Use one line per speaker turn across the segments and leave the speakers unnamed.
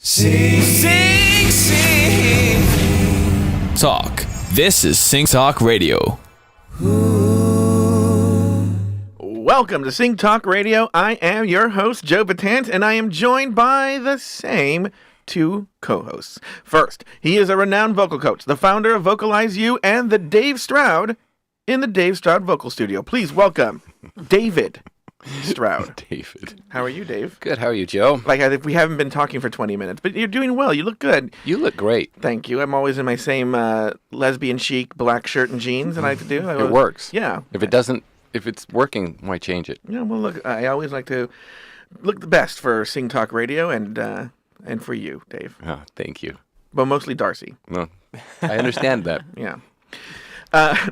Sing Talk. This is Sing Talk Radio.
Welcome to Sing Talk Radio. I am your host, Joe Batant, and I am joined by the same two co-hosts. First, he is a renowned vocal coach, the founder of Vocalize You and the Dave Stroud in the Dave Stroud Vocal Studio. Please welcome David Stroud.
David.
How are you, Dave?
Good. How are you, Joe?
We haven't been talking for 20 minutes, but you're doing well. You look good.
You look great.
Thank you. I'm always in my same lesbian chic black shirt and jeans that I could do.
It works.
Yeah.
If it's working, why change it?
Yeah, well, look, I always like to look the best for Sing Talk Radio and for you, Dave.
Oh, thank you.
But mostly Darcy.
Well, I understand that.
Yeah.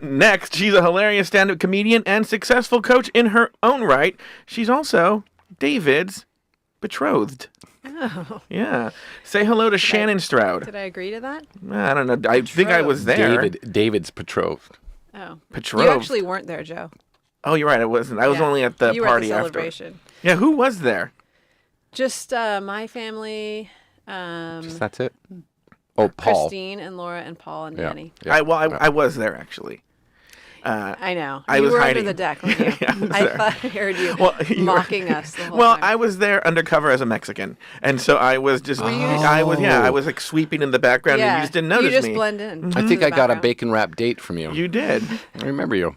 Next, she's a hilarious stand-up comedian and successful coach in her own right. She's also David's betrothed.
Oh.
Yeah. Say hello to Shannon Stroud.
Did I agree to that?
I don't know. I think I was there.
David's betrothed.
Oh.
Betrothed.
You actually weren't there, Joe.
Oh, you're right. I wasn't. I was only at the
you
party
were at the
after.
celebration.
Yeah, who was there?
Just my family.
Just that's it? Oh, Paul.
Christine and Laura and Paul and Danny.
Yeah.
I was there, actually.
I know.
I
you
was
were
hiding.
under the deck, weren't you?
Yeah,
I thought I heard you mocking us the whole time.
I was there undercover as a Mexican, and so I was just, I was like sweeping in the background, and you just didn't notice me.
You just blend in.
I think I got a bacon wrap date from you.
You did.
I remember you.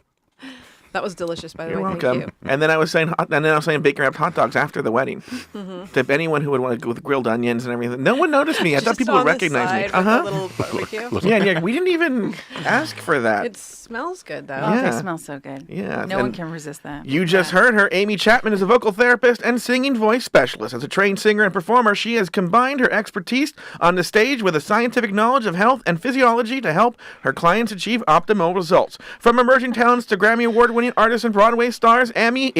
That was delicious, by the
You're
way.
welcome.
Thank you.
And then I was saying, bacon wrapped hot dogs after the wedding. To anyone who would want to go with grilled onions and everything. No one noticed me. I thought
Just
people would
on the
recognize me.
side with a little barbecue.
Yeah. We didn't even ask for that.
It smells good, though.
Oh,
Yeah.
they smell so good.
Yeah.
No one can resist that.
You just heard her. Amy Chapman is a vocal therapist and singing voice specialist. As a trained singer and performer, she has combined her expertise on the stage with a scientific knowledge of health and physiology to help her clients achieve optimal results. From emerging talents to Grammy Award-winning artists and Broadway stars, Amy,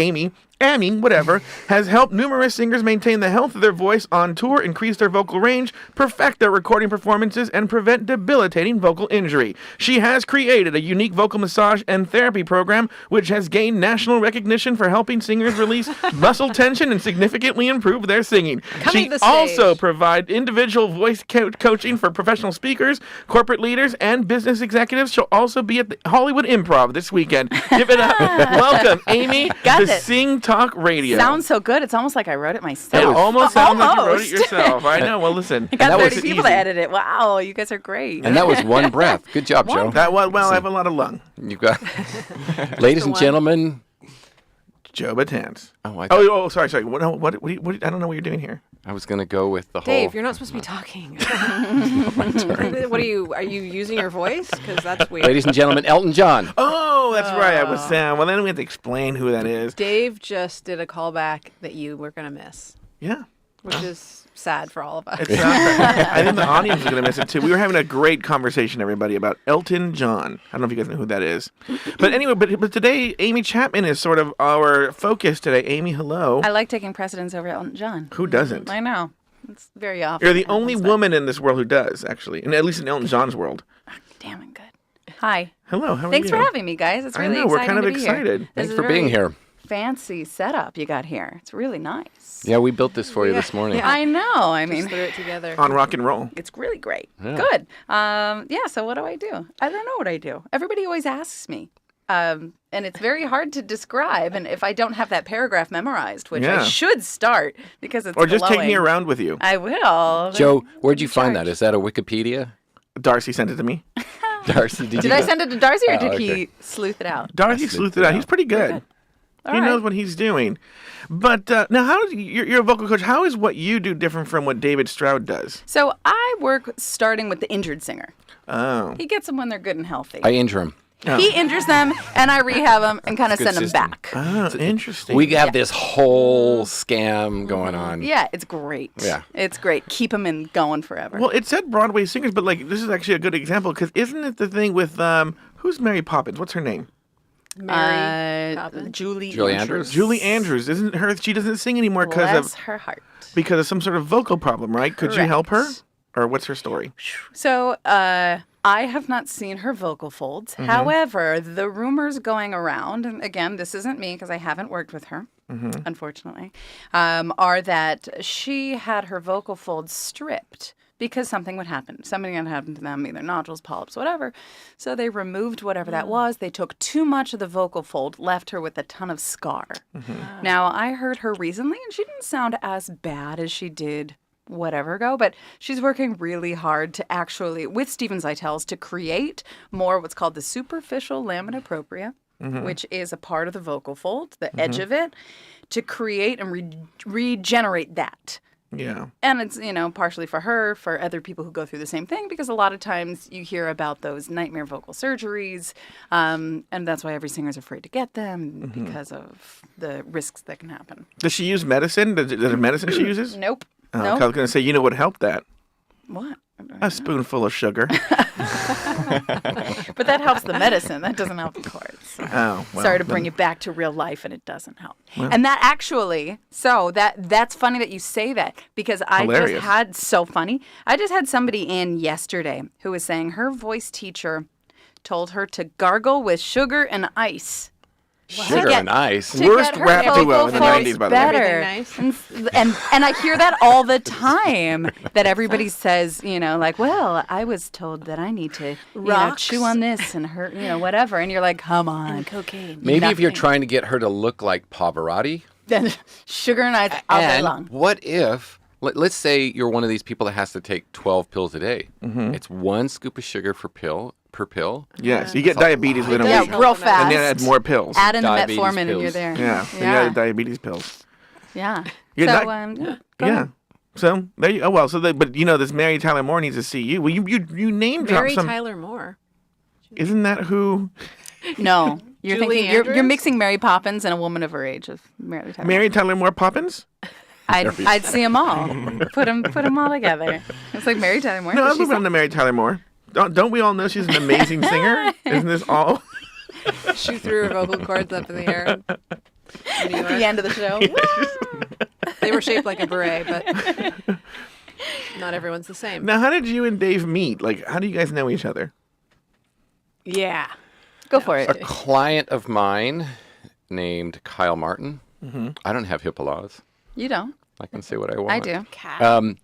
whatever, has helped numerous singers maintain the health of their voice on tour, increase their vocal range, perfect their recording performances, and prevent debilitating vocal injury. She has created a unique vocal massage and therapy program which has gained national recognition for helping singers release muscle tension and significantly improve their singing.
Coming to the
She also
stage.
provides individual voice coaching for professional speakers, corporate leaders, and business executives. She'll also be at the Hollywood Improv this weekend. Give it up. Welcome, Amy,
Got
to
it.
Sing Talk Radio.
Sounds so good. It's almost like I wrote it myself.
It almost sounds like you wrote it
Almost.
yourself. I know. Well, listen.
I got
that
30
was
people to edit it. Wow, you guys are great.
And that was one breath. Good job, Joe.
That was, well, I have a lot of lung.
You've got, ladies and
one.
gentlemen.
Joe Batant.
Sorry.
Sorry. What, I don't know what you're doing here.
I was going to go with the
Dave,
whole.
you're not supposed to be talking. What are you using your voice? Because that's weird.
Ladies and gentlemen, Elton John.
Oh, that's right. I was saying. Well, then we have to explain who that is.
Dave just did a callback that you were going to miss,
Yeah.
which is sad for all of us.
It's not I think the audience is going to miss it too. We were having a great conversation, everybody, about Elton John. I don't know if you guys know who that is. But anyway, but today, Amy Chapman is sort of our focus today. Amy, hello.
I like taking precedence over Elton John.
Who doesn't?
I know. It's very often.
You're the only
happens, but-
woman in this world who does, actually. And at least in Elton John's world.
Damn it, good. Hi.
Hello, how are
Thanks
you?
for having me, guys. It's really
I know, we're
exciting
kind of
to be here.
excited.
This
Thanks
is
for
a
being
very
here.
fancy setup you got here. It's really nice.
Yeah, we built this for you this morning.
Yeah.
I know. I mean,
Just threw it together.
On rock and roll.
it's really great.
Yeah.
Good. So what do? I don't know what I do. Everybody always asks me. And it's very hard to describe. And if I don't have that paragraph memorized, which
Yeah.
I should start because it's
Or just take me
glowing.
around with you.
I will.
Joe, where'd you find that?
charge.
Is that a Wikipedia?
Darcy sent it to me.
Darcy,
Did I send it to Darcy or
Oh,
did
okay.
he sleuth it out?
Darcy sleuthed it out. He's pretty good.
All
He
right.
knows what he's doing. But now, you're a vocal coach. How is what you do different from what David Stroud does?
So I work starting with the injured singer.
Oh.
He gets them when they're good and healthy.
I injure him.
He injures them, and I rehab them and kind of
Good
send them
system.
back.
Oh, interesting.
We have this whole scam going on.
Yeah, it's great.
Yeah.
It's great. Keep them in going forever.
Well, it said Broadway singers, but like this is actually a good example because isn't it the thing with who's Mary Poppins? What's her name?
Mary Poppins.
Julie
Andrews?
Julie Andrews. Isn't her? She doesn't sing anymore
Bless her heart.
because of some sort of vocal problem, right? Could you help her,
Correct.
or what's her story?
So I have not seen her vocal folds. However, the rumors going around, and again, this isn't me because I haven't worked with her, unfortunately, are that she had her vocal folds stripped because something would happen. Something would happen to them, either nodules, polyps, whatever. So they removed whatever that was. They took too much of the vocal fold, left her with a ton of scar. Now, I heard her recently, and she didn't sound as bad as she did whatever ago, but she's working really hard to actually, with Stephen Zeitels, to create more what's called the superficial lamina propria, which is a part of the vocal fold, the edge of it, to create and regenerate that.
Yeah.
And it's, partially for her, for other people who go through the same thing, because a lot of times you hear about those nightmare vocal surgeries, and that's why every singer's afraid to get them, because of the risks that can happen.
Does she use medicine? Is it medicine she uses?
Nope.
Oh,
Nope.
I was going to say, what helped that?
What?
A spoonful of sugar.
But that helps the medicine. That doesn't help the chords. So.
Oh, well.
Sorry to bring it back to real life, and it doesn't help. And that actually, that's funny that you say that, because I just had somebody in yesterday who was saying her voice teacher told her to gargle with sugar and ice.
Sugar and ice.
Worst rap duo in the 90s, by the way.
Better.
Nice.
And I hear that all the time, that everybody says, well, I was told that I need to chew on this and hurt, whatever. And you're like, come on.
And cocaine.
Maybe if you're trying to get her to look like Pavarotti.
Then sugar and ice all day long.
What if, let's say you're one of these people that has to take 12 pills a day. It's 1 scoop of sugar per pill.
Yes, you get diabetes within a
Yeah,
week.
real fast.
And then add more pills.
Add in the
Diabetes
metformin and
pills.
you're there.
Yeah, you got diabetes pills.
Yeah.
You're
So,
not-
go
Yeah.
ahead.
So there you. But this Mary Tyler Moore needs to see you. Well, you name drop
Mary
some.
Tyler Moore.
Isn't that who?
No. You're
Julie
thinking you're
Andrews?
mixing Mary Poppins and a woman of her age of Mary Tyler.
Mary Tyler Moore Poppins?
I'd see them all. Put them all together. It's like Mary Tyler Moore.
No,
but
I'm
she's
moving on to Mary Tyler Moore. Don't we all know she's an amazing singer? Isn't this all?
She threw her vocal cords up in the air. In New
at the
York.
end of the show.
They were shaped like a beret, but not everyone's the same.
Now, how did you and Dave meet? Like, how do you guys know each other?
Yeah.
Go for
A
it.
client of mine named Kyle Martin. I don't have HIPAA laws.
You don't.
I can say what I want.
I do.
Cat.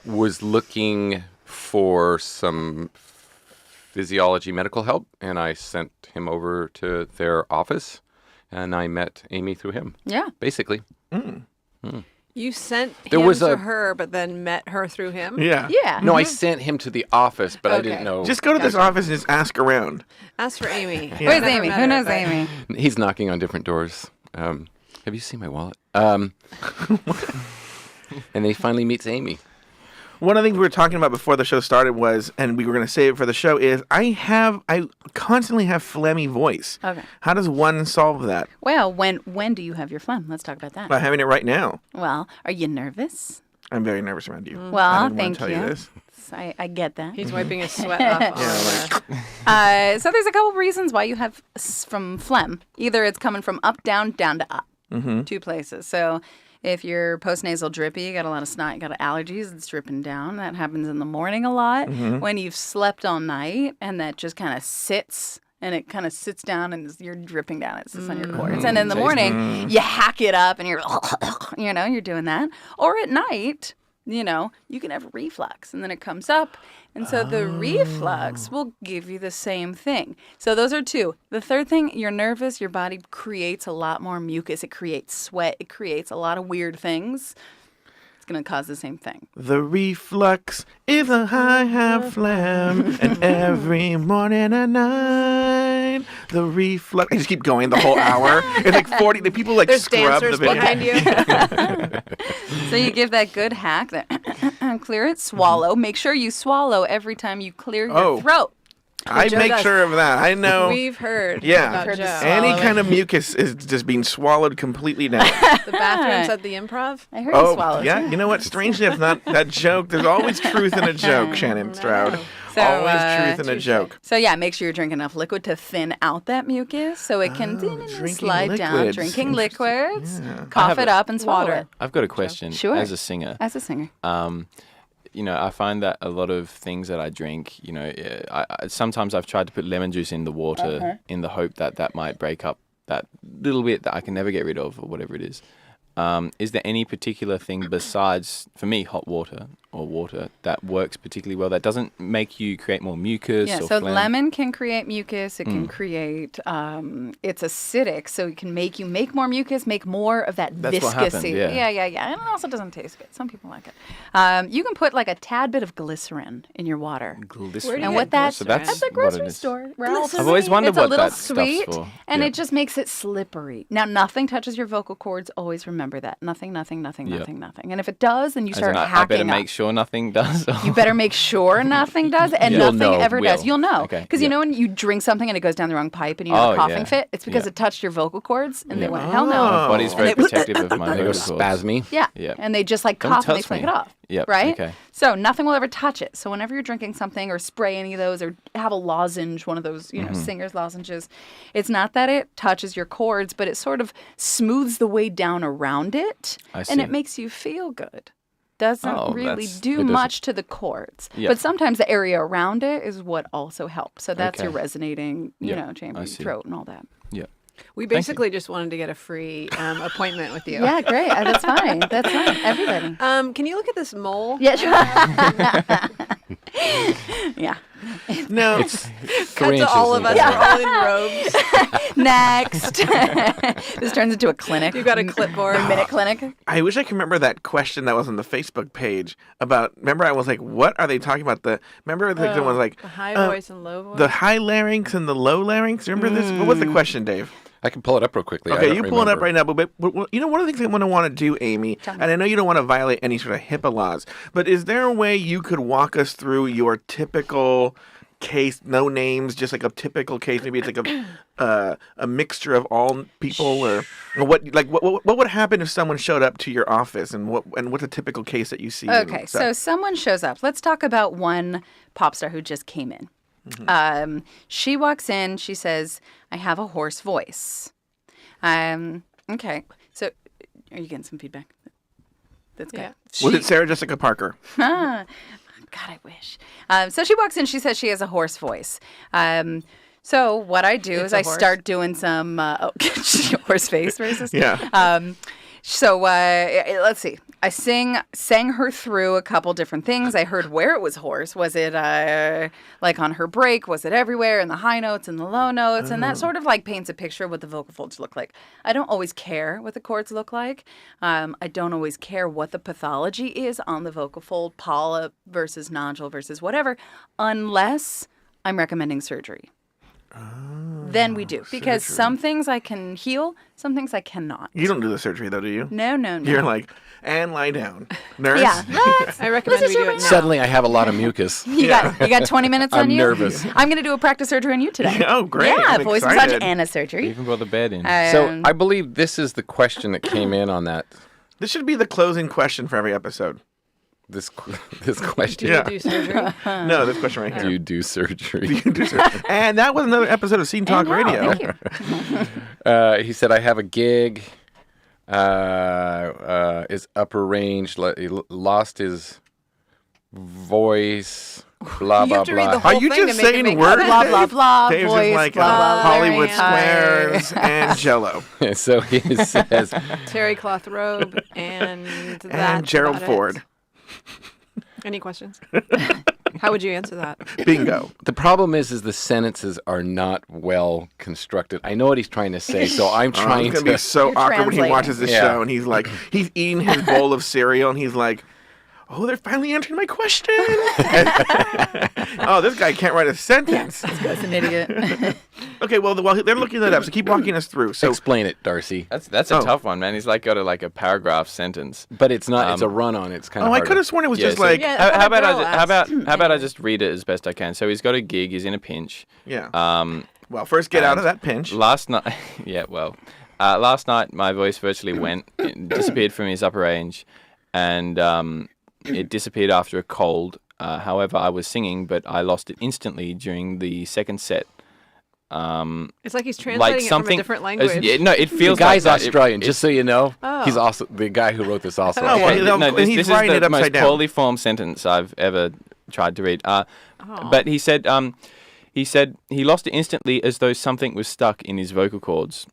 Was looking for some physiology medical help, and I sent him over to their office, and I met Amy through him.
Yeah.
Basically.
You sent
There
him
was
to
a-
her, but then met her through him?
Yeah.
Yeah.
No, I sent him to the office, but I didn't
Okay.
know.
Just go to this office and just ask around.
Ask for Amy.
Where's
Never
Amy?
met
Who
her,
knows
but-
Amy?
He's knocking on different doors. Have you seen my wallet? And he finally meets Amy.
One of the things we were talking about before the show started was, and we were going to save it for the show, is I constantly have phlegmy voice.
Okay.
How does one solve that?
Well, when do you have your phlegm? Let's talk about that.
By having it right now.
Well, are you nervous?
I'm very nervous around you.
Well,
I didn't want
thank
to tell
you.
you this.
I get that.
He's wiping his sweat off
So there's a couple reasons why you have from phlegm. Either it's coming from up, down to up.
Mm-hmm.
2 places. So if you're post-nasal drippy, you got a lot of snot, you got allergies, it's dripping down. That happens in the morning a lot.
Mm-hmm.
When you've slept all night and that just kind of sits and it kind of sits down and you're dripping down. It sits on your cords. And in the morning, you hack it up and you're, you're doing that. Or at night, you can have reflux and then it comes up. And so the reflux will give you the same thing. So those are 2. The third thing, you're nervous, your body creates a lot more mucus. It creates sweat. It creates a lot of weird things. It's going to cause the same thing.
The reflux is a high phlegm, and every morning and night, the reflux. I just keep going the whole hour. It's like 40. The people
There's
scrub
dancers
the video.
behind you.
So you give that good hack, clear it, swallow. Make sure you swallow every time you clear your throat.
I
Joe
make
does.
sure of that. I know.
We've heard
Yeah.
about
Heard the
Joe.
Any
swallowing.
kind of mucus is just being swallowed completely down.
The bathrooms at the Improv.
I heard you
Oh,
swallow.
yeah.
too.
You know what? Strangely, it's not that joke. There's always truth in a joke, Shannon Stroud.
So,
Always truth in a
touche.
joke.
So yeah, make sure you're drinking enough liquid to thin out that mucus so it can
drinking
slide down.
liquids.
Drinking liquids,
Yeah.
cough it up and swallow it.
I've got a question.
Sure.
As a singer,
As a singer.
I find that a lot of things that I drink, sometimes I've tried to put lemon juice in the water in the hope that might break up that little bit that I can never get rid of or whatever it is. Is there any particular thing besides, for me, hot water or water that works particularly well that doesn't make you create more mucus?
Yeah,
or
so
phlegm?
lemon can create mucus. It can create, it's acidic, so it can make you make more mucus, make more of that
That's what happened,
viscousy.
yeah.
And it also doesn't taste good. Some people like it. You can put like a tad bit of glycerin in your water.
Glycerin.
And what that's,
So that's
at the
what
grocery
it is.
store.
I've always wondered
It's a
what
little
that stuff's
sweet,
for.
and
Yeah.
it just makes it slippery. Now, nothing touches your vocal cords. Always remember that. Nothing. And if it does, then you
As
start
in, I
hacking
better
up.
make sure nothing does.
You better make sure nothing does, and
You'll
nothing
know,
ever does.
will.
You'll know.
Okay,
Because you know when you drink something and it goes down the wrong pipe and you have a coughing fit? It's because it touched your vocal cords and they went, hell no.
My body's very
And it-
protective of my
They go
vocal cords.
spasmy.
Yeah.
Yep.
And they just like
Don't
cough and they
touch
flick
me.
it off.
Yep,
Right?
okay.
So nothing will ever touch it. So whenever you're drinking something or spray any of those or have a lozenge, one of those, singer's lozenges, it's not that it touches your cords, but it sort of smooths the way down around it.
I
And
see.
it makes you feel good. Doesn't
Oh,
really
that's-
do much to the cords.
Yeah.
But sometimes the area around it is what also helps. So that's your
Okay.
resonating,
Yeah,
chamber,
I
your
see.
throat and all that.
Yeah.
We basically just wanted to get a free appointment with you.
Yeah, great. That's fine. That's fine. Everybody.
Can you look at this mole?
Yeah, sure. Yeah.
No,
Cut to all of us. We're all in robes.
Next. This turns into a clinic.
You got a clipboard.
A minute clinic.
I wish I could remember that question that was on the Facebook page about. Remember, I was like, "What are they talking about?" Remember, the one was like
The high voice and low voice.
the high larynx and the low larynx. Remember this? What was the question, Dave?
I can pull it up real quickly. I
Okay,
don't
you pull it up
remember.
right now. But one of the things I want to do, Amy, and I know you don't want to violate any sort of HIPAA laws, but is there a way you could walk us through your typical case, no names, just like a typical case? Maybe it's like a mixture of all people, or what would happen if someone showed up to your office, and what's a typical case that you see? and
Okay,
stuff?
so someone shows up. Let's talk about one pop star who just came in. She walks in. She says, "I have a hoarse voice." Okay, so are you getting some feedback? That's good.
Yeah.
Was it Sarah Jessica Parker?
God, I wish. So she walks in. She says she has a hoarse voice. So what I do is
a
I
horse?
start doing some horse face racist.
Yeah.
So let's see. I sang her through a couple different things. I heard where it was hoarse. Was it like on her break? Was it everywhere in the high notes and the low notes? And that sort of like paints a picture of what the vocal folds look like. I don't always care what the cords look like. I don't always care what the pathology is on the vocal fold, polyp versus nodule versus whatever, unless I'm recommending surgery. Then we do. Because some things I can heal, some things I cannot.
You don't do the surgery though, do you?
No.
You're like, and lie down, nurse.
Yeah.
I recommend we do it now.
Suddenly I have a lot of mucus.
You got 20 minutes on
I'm
you?
nervous.
I'm going to do a practice surgery on you today.
Oh, great.
Yeah,
I'm
voice
excited.
massage and a surgery.
Even brought the bed in.
So I believe this is the question that came in on that.
This should be the closing question for every episode.
This question.
Do
Yeah.
you do surgery?
No, this question right here.
Do you do surgery?
And that was another episode of Scene Talk
And now,
Radio.
Thank you.
He said, I have a gig. Is upper range. He lost his voice. Blah,
You
blah,
have to read
blah.
the whole
Are you
thing
just
to make it
saying
make
words?
Blah, blah, blah,
Dave's
voice,
just like
blah, blah,
Hollywood
Larynx.
Squares and Jello.
So he says,
Terry cloth robe and
And
that's
Gerald
about it.
Ford.
Any questions? How would you answer that?
Bingo.
the problem is the sentences are not well constructed. I know what he's trying to say, so I'm
It's
trying
going to be so
You're
awkward when he
translating.
watches this
Yeah.
show and he's like, he's eating his bowl of cereal and he's like, oh, they're finally answering my question. Oh, this guy can't write a sentence.
That's an idiot.
Okay, well, they're looking that up, so keep walking us through. So,
explain it, Darcy.
That's a
Oh.
tough one, man. He's like got a paragraph sentence.
But it's not. It's a run-on. It's kind of.
I could have sworn it was
Yeah,
just
so-
like,
Yeah.
How about
girl
how about I just read it as best I can? So he's got a gig. He's in a pinch.
yeah.
Um,
Well, first get out of that pinch.
Last night, last night my voice virtually it disappeared from his upper range, and it disappeared after a cold. However, I was singing, but I lost it instantly during the second set.
It's like he's translating it from a different language.
No, it feels
The guy's
like that.
Australian, just so you know.
Oh.
He's also the guy who wrote this also.
Oh, well,
No,
he's
this is
writing
the
it upside
most
down.
poorly formed sentence I've ever tried to read. But he said he lost it instantly as though something was stuck in his vocal cords.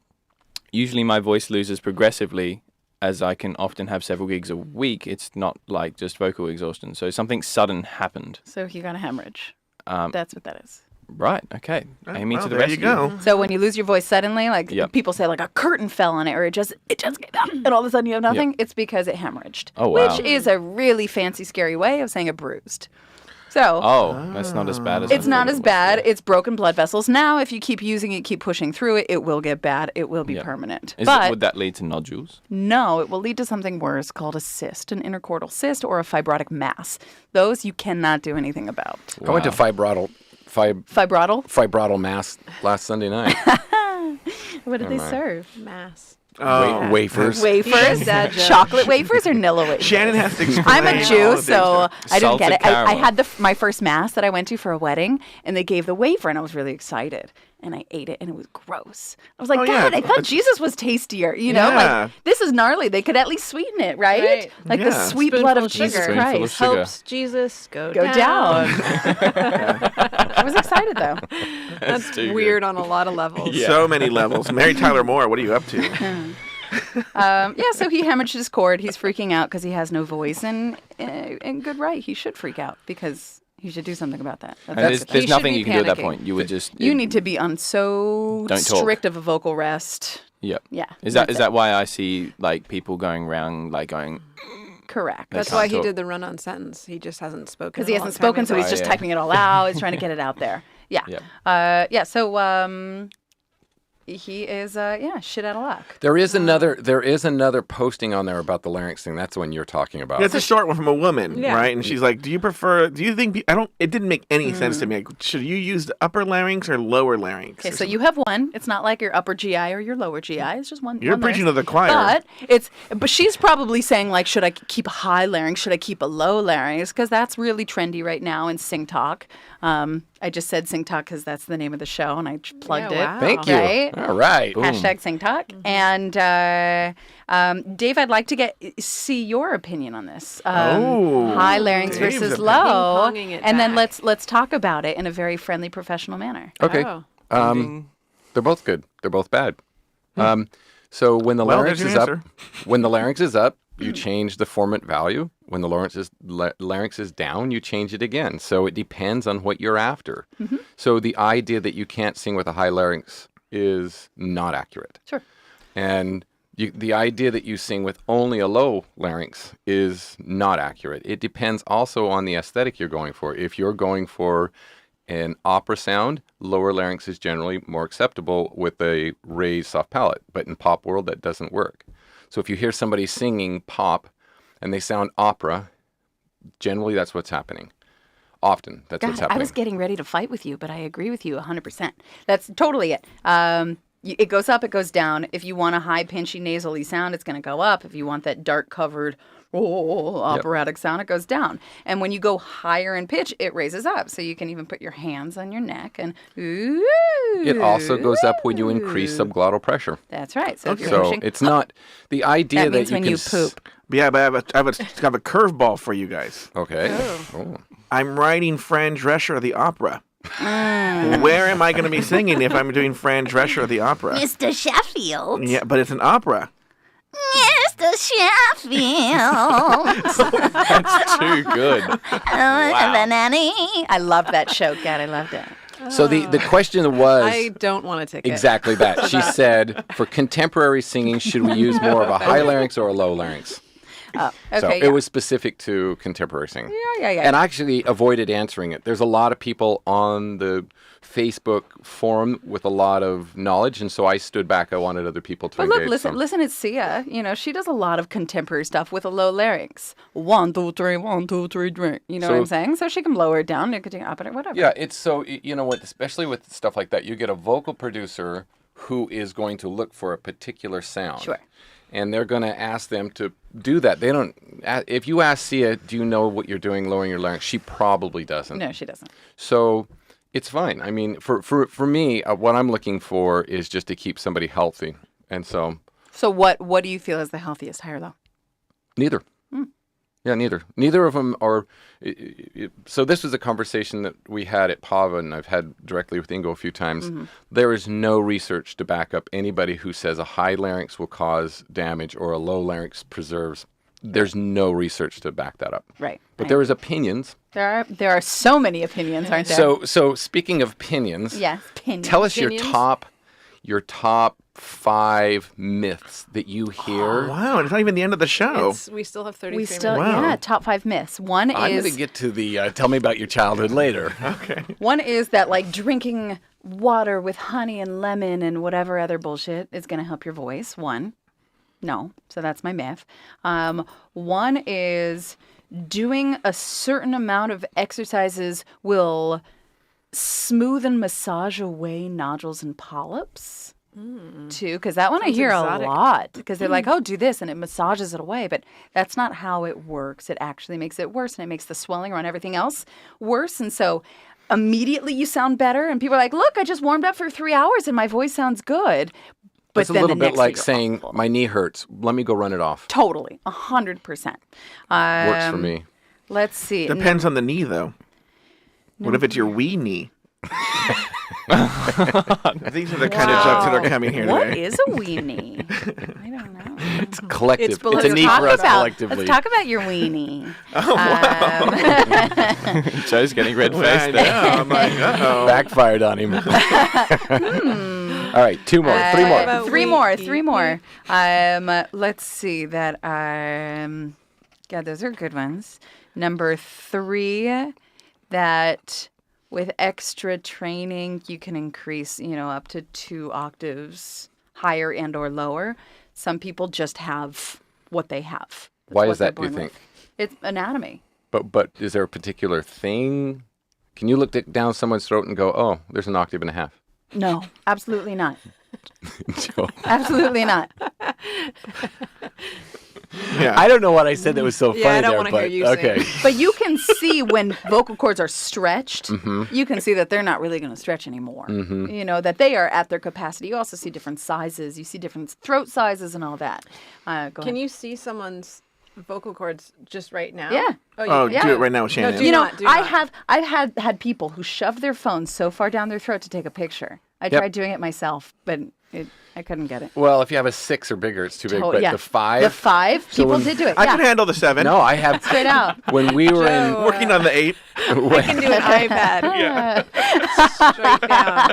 Usually my voice loses progressively, as I can often have several gigs a week. It's not like just vocal exhaustion. So something sudden happened.
So he got a hemorrhage. That's what that is.
Right. Okay. Amy
well,
to the
there
rescue.
you go.
So when you lose your voice suddenly, like
Yep.
people say, like a curtain fell on it, or it just and all of a sudden you have nothing. It's because it hemorrhaged.
Oh, wow.
Which is a really fancy, scary way of saying a bruised. So
Oh, that's not as bad as
it's
I
not
thought
as
it was.
bad. It's broken blood vessels. Now, if you keep using it, keep pushing through it, it will get bad. It will be
Yep.
permanent.
Would that lead to nodules?
No, it will lead to something worse called a cyst, an intercordal cyst, or a fibrotic mass. Those you cannot do anything about.
I went to fibrotal mass last Sunday night.
What did they
mind.
serve?
Mass.
Oh.
Wafers.
Wafers?
Dad joke.
Chocolate wafers or Nilla wafers?
Shannon has to explain.
I'm a
all
Jew,
of these
so
stuff.
I didn't get
Salted
it. I
caramel.
had my first mass that I went to for a wedding, and they gave the wafer, and I was really excited. And I ate it, and it was gross. I was like,
Oh, yeah.
God, I thought Jesus was tastier. You know,
Yeah.
like this is gnarly. They could at least sweeten it, right?
Right.
Like the
Yeah.
sweet blood of
Spoonful of
Jesus
sugar.
Spoonful of
Christ.
sugar.
Helps Jesus go
Go down. I was excited though.
That's
too
weird on a lot of levels.
Yeah.
So many levels. Mary Tyler Moore, what are you up to?
So he hemorrhaged his cord. He's freaking out because he has no voice, and good right, he should freak out because he should do something about that.
And there's
he should
nothing
be
you can do at that
panicking.
point. You would just
You need to be on so
Don't talk.
strict of a vocal rest.
Yep.
Yeah.
Is
that's
that why I see like people going around like going?
correct?
That's
can't
why he
talk.
did the run-on sentence. He just hasn't spoken.
Because he
in a
hasn't
long time
spoken, so he's
Oh,
just
yeah.
typing it all out. He's trying to get it out there. Yeah.
Yep.
So he is shit out of luck.
There is another posting on there about the larynx thing. That's the one you're talking about.
It's a short one from a woman,
Yeah.
right? And she's like, do you think, it didn't make any sense to me. Like, should you use the upper larynx or lower larynx?
Okay,
or
so
something?
you have one. It's not like your upper GI or your lower GI. It's just one.
You're
one
preaching
larynx.
to the choir.
But she's probably saying like, should I keep a high larynx? Should I keep a low larynx? Because that's really trendy right now in Sing Talk. I just said Sing Talk because that's the name of the show, and I plugged
Yeah, wow.
it.
Thank you.
Right?
All right.
Hashtag Sing Talk. And Dave, I'd like to see your opinion on this. High larynx
Dave's
versus
opinion.
low,
Ping-ponging it
and then
back.
let's talk about it in a very friendly, professional manner.
Okay.
Oh.
They're both good. They're both bad. So when the
Well,
larynx
there's
is
your
up,
answer.
when the larynx is up, you change the formant value. When the larynx is down, you change it again. So it depends on what you're after. So the idea that you can't sing with a high larynx is not accurate.
Sure.
And the idea that you sing with only a low larynx is not accurate. It depends also on the aesthetic you're going for. If you're going for an opera sound, lower larynx is generally more acceptable with a raised soft palate. But in pop world, that doesn't work. So if you hear somebody singing pop and they sound opera, generally that's what's happening. Often, that's what's
God,
happening.
I was getting ready to fight with you, but I agree with you 100%. That's totally it. It goes up, it goes down. If you want a high, pinchy, nasally sound, it's going to go up. If you want that dark covered, operatic sound, it goes down. And when you go higher in pitch, it raises up. So you can even put your hands on your neck and ooh.
It also goes up when you increase subglottal pressure.
That's right. So if you're
So
pushing,
it's not the idea
that means
you
when
can
you poop.
Yeah, but I have a curveball for you guys.
Okay. Oh.
I'm writing Fran Drescher of the opera. Where am I going to be singing if I'm doing Fran Drescher of the opera?
Mr. Sheffield.
Yeah, but it's an opera.
Mr. Sheffield.
Too good.
Nanny.
I love that show. God, I loved it.
So the question was
I don't want to take
exactly that. She said, for contemporary singing, should we use more of a high larynx or a low larynx?
Oh,
So
okay.
it was specific to contemporary singing.
Yeah.
And I actually avoided answering it. There's a lot of people on the Facebook forum with a lot of knowledge, and so I stood back. I wanted other people to
But look,
engage.
listen, it's Sia. You know, she does a lot of contemporary stuff with a low larynx. 1, 2, 3, 1, 2, 3, drink. You know what I'm saying? So she can lower it down, nicotine up it, whatever.
Yeah, it's so, you know what, especially with stuff like that, you get a vocal producer who is going to look for a particular sound.
Sure.
And they're going to ask them to do that. They don't, if you ask Sia, do you know what you're doing lowering your larynx? She probably doesn't.
No, she doesn't.
So it's fine. I mean, for me, what I'm looking for is just to keep somebody healthy. And so...
So what do you feel is the healthiest higher low?
Neither. Yeah, neither. Neither of them are... So this was a conversation that we had at PAVA, and I've had directly with Ingo a few times. There is no research to back up anybody who says a high larynx will cause damage or a low larynx preserves. There's no research to back that up.
Right.
But there is opinions.
There are so many opinions, aren't there?
So speaking of opinions,
Yes, opinions.
tell us
Opinions?
your top 5 myths that you hear.
Wow, it's not even the end of the show.
We still have 33
We still,
minutes.
Wow.
top 5 myths. One
I'm going to
is
get to the tell me about your childhood later.
one is that like drinking water with honey and lemon and whatever other bullshit is going to help your voice. One, no, so that's my myth. One is doing a certain amount of exercises will smooth and massage away nodules and polyps. Too, because that one I
Sounds
hear
exotic.
a lot because they're like, oh, do this and it massages it away, but that's not how it works. It actually makes it worse, and it makes the swelling around everything else worse. And so immediately you sound better, and people are like, look, I just warmed up for 3 hours and my voice sounds good. But
It's a
then
little
the
bit
next
like
day you're
saying,
awful.
my knee hurts. Let me go run it off.
Totally, 100%.
Works for me.
Let's see.
Depends on the knee, though. What if it's your wee knee? These are the kind of jokes that are coming here
What
today.
is a weenie? I don't know.
It's collective.
It's below
It's a
the
knee
top
for us
Let's
collectively.
talk about your weenie.
Joe's getting red
I
faced there.
know. I'm like, uh-oh.
Backfired on him. All right, 2 more. 3 more.
about
Three more. Let's see that. Yeah, those are good ones. Number 3, that with extra training you can increase, up to 2 octaves higher and or lower. Some people just have what they have. That's
Why
what
is that,
they're
do you
born
think?
with. It's anatomy.
But is there a particular thing? Can you look down someone's throat and go, oh, there's an octave and a half?
No, absolutely not.
Joe.
Absolutely not.
Yeah.
I don't know what I said that was so funny
Yeah, I don't
there,
wanna
but
hear you
okay.
sing.
But you can see when vocal cords are stretched,
Mm-hmm.
you can see that they're not really going to stretch anymore. That they are at their capacity. You also see different sizes. You see different throat sizes and all that. Go
Can
ahead.
you see someone's vocal cords just right now?
Yeah.
Oh,
you
do it right now, Shannon.
do
You know,
not, do
I've
not.
had people who shove their phones so far down their throat to take a picture. I tried doing it myself, but I couldn't get it.
Well, if you have a 6 or bigger, it's too big. But
yeah.
the 5.
The 5,
So
people
when-
did do it.
I
yeah.
can handle the 7.
No, I have.
Straight out.
When we were in.
Joe.
Working on the 8.
I can do an iPad.
Yeah.
Straight down.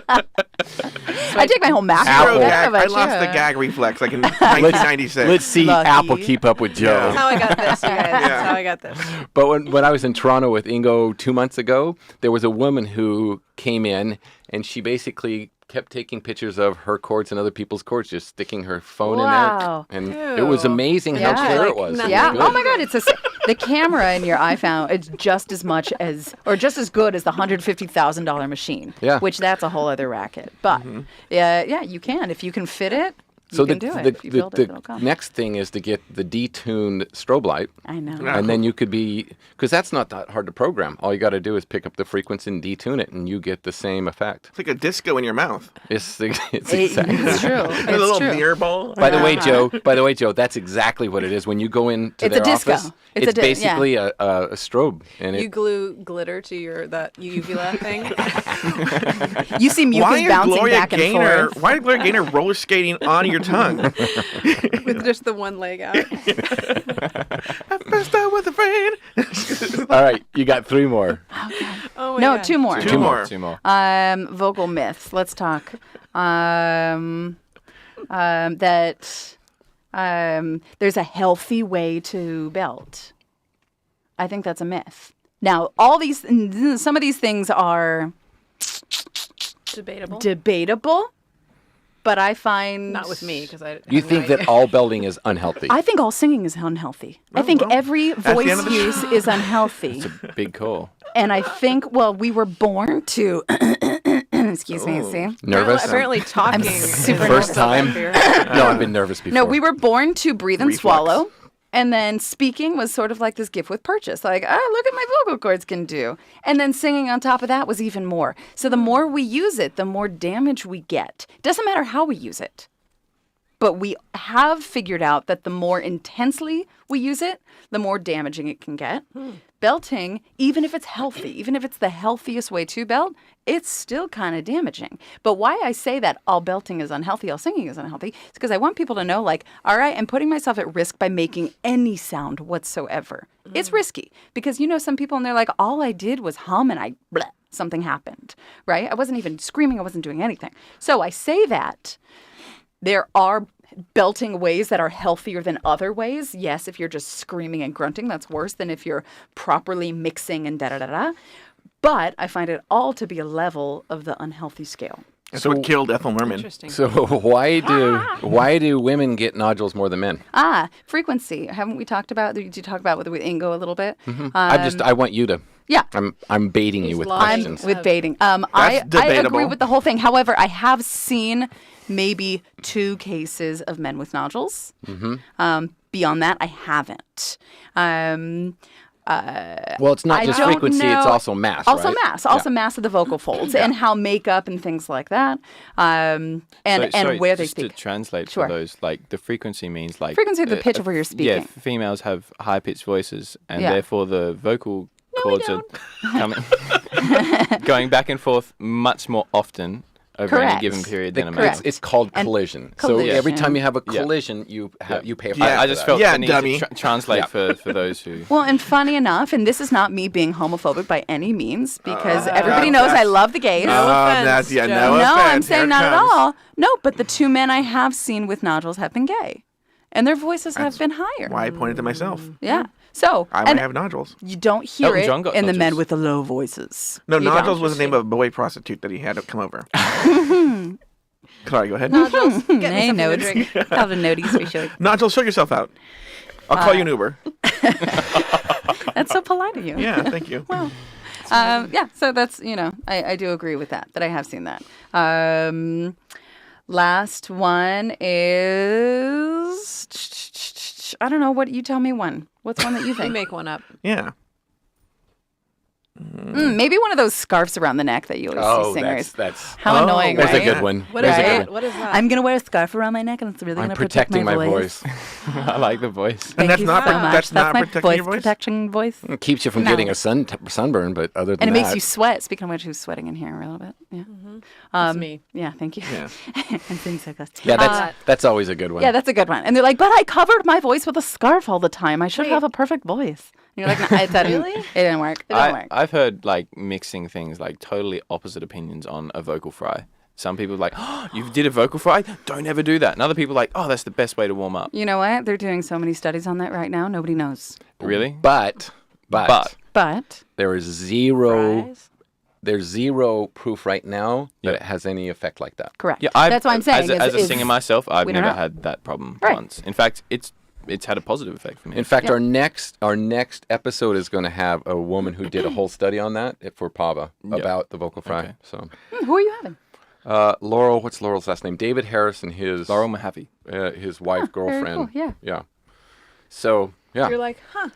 I take my whole MacBook.
Apple.
I don't know
Gag. I
about
lost the
you.
gag reflex like in 1996.
Let's see
Lucky.
Apple keep up with Joe.
That's how I got this, you guys. That's how I got this.
But when I was in Toronto with Ingo 2 months ago, there was a woman who came in and she basically kept taking pictures of her cords and other people's cords, just sticking her phone
Wow.
in there. And it was amazing how
Yeah.
clear
Like
it was. It
nothing.
was
Yeah.
good.
Oh my God! It's the camera in your iPhone. It's just as much as, or just as good as the $150,000 machine.
Yeah.
Which that's a whole other racket. But yeah, you can if you can fit it. You
So
can do it. If you build it, it'll
the
come.
next thing is to get the detuned strobe light.
I know.
And then you could be, because that's not that hard to program. All you got to do is pick up the frequency and detune it, and you get the same effect.
It's like a disco in your mouth.
It's exactly.
It's true.
A
It's
little
true.
mirror ball.
By the way, Joe, that's exactly what it is. When you go into
It's a
their
disco.
office,
It's
it's
a
basically a strobe. And
You
it,
glue glitter to that uvula thing.
You see
Why
mucus
is
bouncing
Gloria
back and
Gaynor?
forth.
Why is Gloria Gaynor roller skating on your tongue?
With just the one leg out.
First I was a friend.
all right, you got 3 more.
Oh my
No,
God.
2 more.
Two more.
2 more.
Vocal myths. Let's talk. That there's a healthy way to belt. I think that's a myth. Now, some of these things are debatable, but I find
Not with me, because I.
You
have no
think that
idea.
all belting is unhealthy?
I think all singing is unhealthy. I think
well,
every
the end
voice
of the
use is unhealthy.
Big call.
And I think, we were born to, excuse me, see?
Nervous?
Apparently talking.
super
is
First
also
time?
bad for your-
No, I've been nervous before.
No, we were born to breathe and
Reflex.
swallow. And then speaking was sort of like this gift with purchase. Like, look at my vocal cords can do. And then singing on top of that was even more. So the more we use it, the more damage we get. Doesn't matter how we use it. But we have figured out that the more intensely we use it, the more damaging it can get. Belting, even if it's healthy, even if it's the healthiest way to belt, it's still kind of damaging. But why I say that all belting is unhealthy, all singing is unhealthy, is because I want people to know, like, all right, I'm putting myself at risk by making any sound whatsoever. It's risky because, you know, some people and they're like, all I did was hum and something happened, right? I wasn't even screaming. I wasn't doing anything. So I say that there are belting ways that are healthier than other ways. Yes, if you're just screaming and grunting, that's worse than if you're properly mixing and da-da-da-da. But I find it all to be a level of the unhealthy scale.
That's what killed Ethel Merman.
Interesting.
So why do women get nodules more than men?
Frequency. Haven't we talked about? Did you talk about with Ingo a little bit?
I want you to.
Yeah.
I'm baiting you with questions.
I'm with baiting. I
debatable.
agree with the whole thing. However, I have seen maybe 2 cases of men with nodules. Beyond that, I haven't.
Well, it's not just frequency; it's also mass.
Also
right?
mass. Also mass of the vocal folds and how makeup and things like that. And where they
just
speak.
to translate
Sure.
for those, like the frequency means like
Frequency of the pitch of where you're speaking.
Yeah, females have high pitched voices, and
Yeah.
therefore the vocal cords are going back and forth much more often over any
Correct.
given period than a male.
Correct.
It's called
And
collision.
collision.
So every time you have a
Yeah.
collision, you pay a fine.
Yeah.
I just felt
Yeah,
the need
dummy.
to translate for those who.
Well, and funny enough, and this is not me being homophobic by any means, because everybody knows I love the gays.
No offense,
no
Joe.
No, I'm
offense. Here
saying
it
not at
comes.
all. No, but the 2 men I have seen with nodules have been gay, and their voices have been higher.
Why I pointed to myself.
Yeah. So,
I might
and
have nodules.
you don't hear
Elton
it
John got
in the men
nodules.
with the low voices.
No,
You
nodules
don't.
was the name of a boy prostitute that he had to come over. Sorry, go ahead.
Nodules, get me
Hey,
something to
nodes.
drink.
Have the noties for sure.
Nodules, show yourself out. I'll call you an Uber.
That's so polite of you.
Yeah, thank you.
Yeah, so that's, I do agree with that I have seen that. Last one is, I don't know, what you tell me one. What's one that you
You
think?
make one up.
Yeah.
Maybe one of those scarves around the neck that you always see singers.
that's
How annoying,
that's
right?
a good one.
What is
Right?
that? What is that?
I'm going to wear a scarf around my neck and it's really
I'm
going to protect
protecting
my
my
voice.
voice.
I like the voice.
And
Thank
that's
you
not
so much.
that's not
my
protecting
voice
your voice?
protection voice.
It keeps you from getting a sunburn, but other than
And it
that,
makes you sweat. Speaking of which, who's sweating in here a little bit? Yeah.
It's me.
Yeah, thank you.
Yeah.
I'm saying so close.
yeah, that's always a good one.
Yeah, that's a good one. And they're like, but I covered my voice with a scarf all the time. I should
Wait.
have a perfect voice. And you're like, no, it didn't.
Really?
It didn't work. It didn't work.
I've heard like mixing things, like totally opposite opinions on a vocal fry. Some people are like, oh, you did a vocal fry? Don't ever do that. And other people are like, oh, that's the best way to warm up.
You know what? They're doing so many studies on that right now. Nobody knows.
Really?
But
But
there is zero.
Fries?
There's zero proof right now that it has any effect like that.
correct.
Yeah,
That's what I'm saying.
As a
is-
singer myself, I've
we don't
never
know.
had that problem
Right.
once. In fact, it's had a positive effect for me.
In fact, our next episode is going to have a woman who did a whole study on that for Pava about the vocal fry.
Okay.
So,
Who are you having?
Laurel, what's Laurel's last name? David Harris and his
Laurel Mahaffey.
his wife girlfriend.
cool, yeah.
So yeah,
You're like, huh?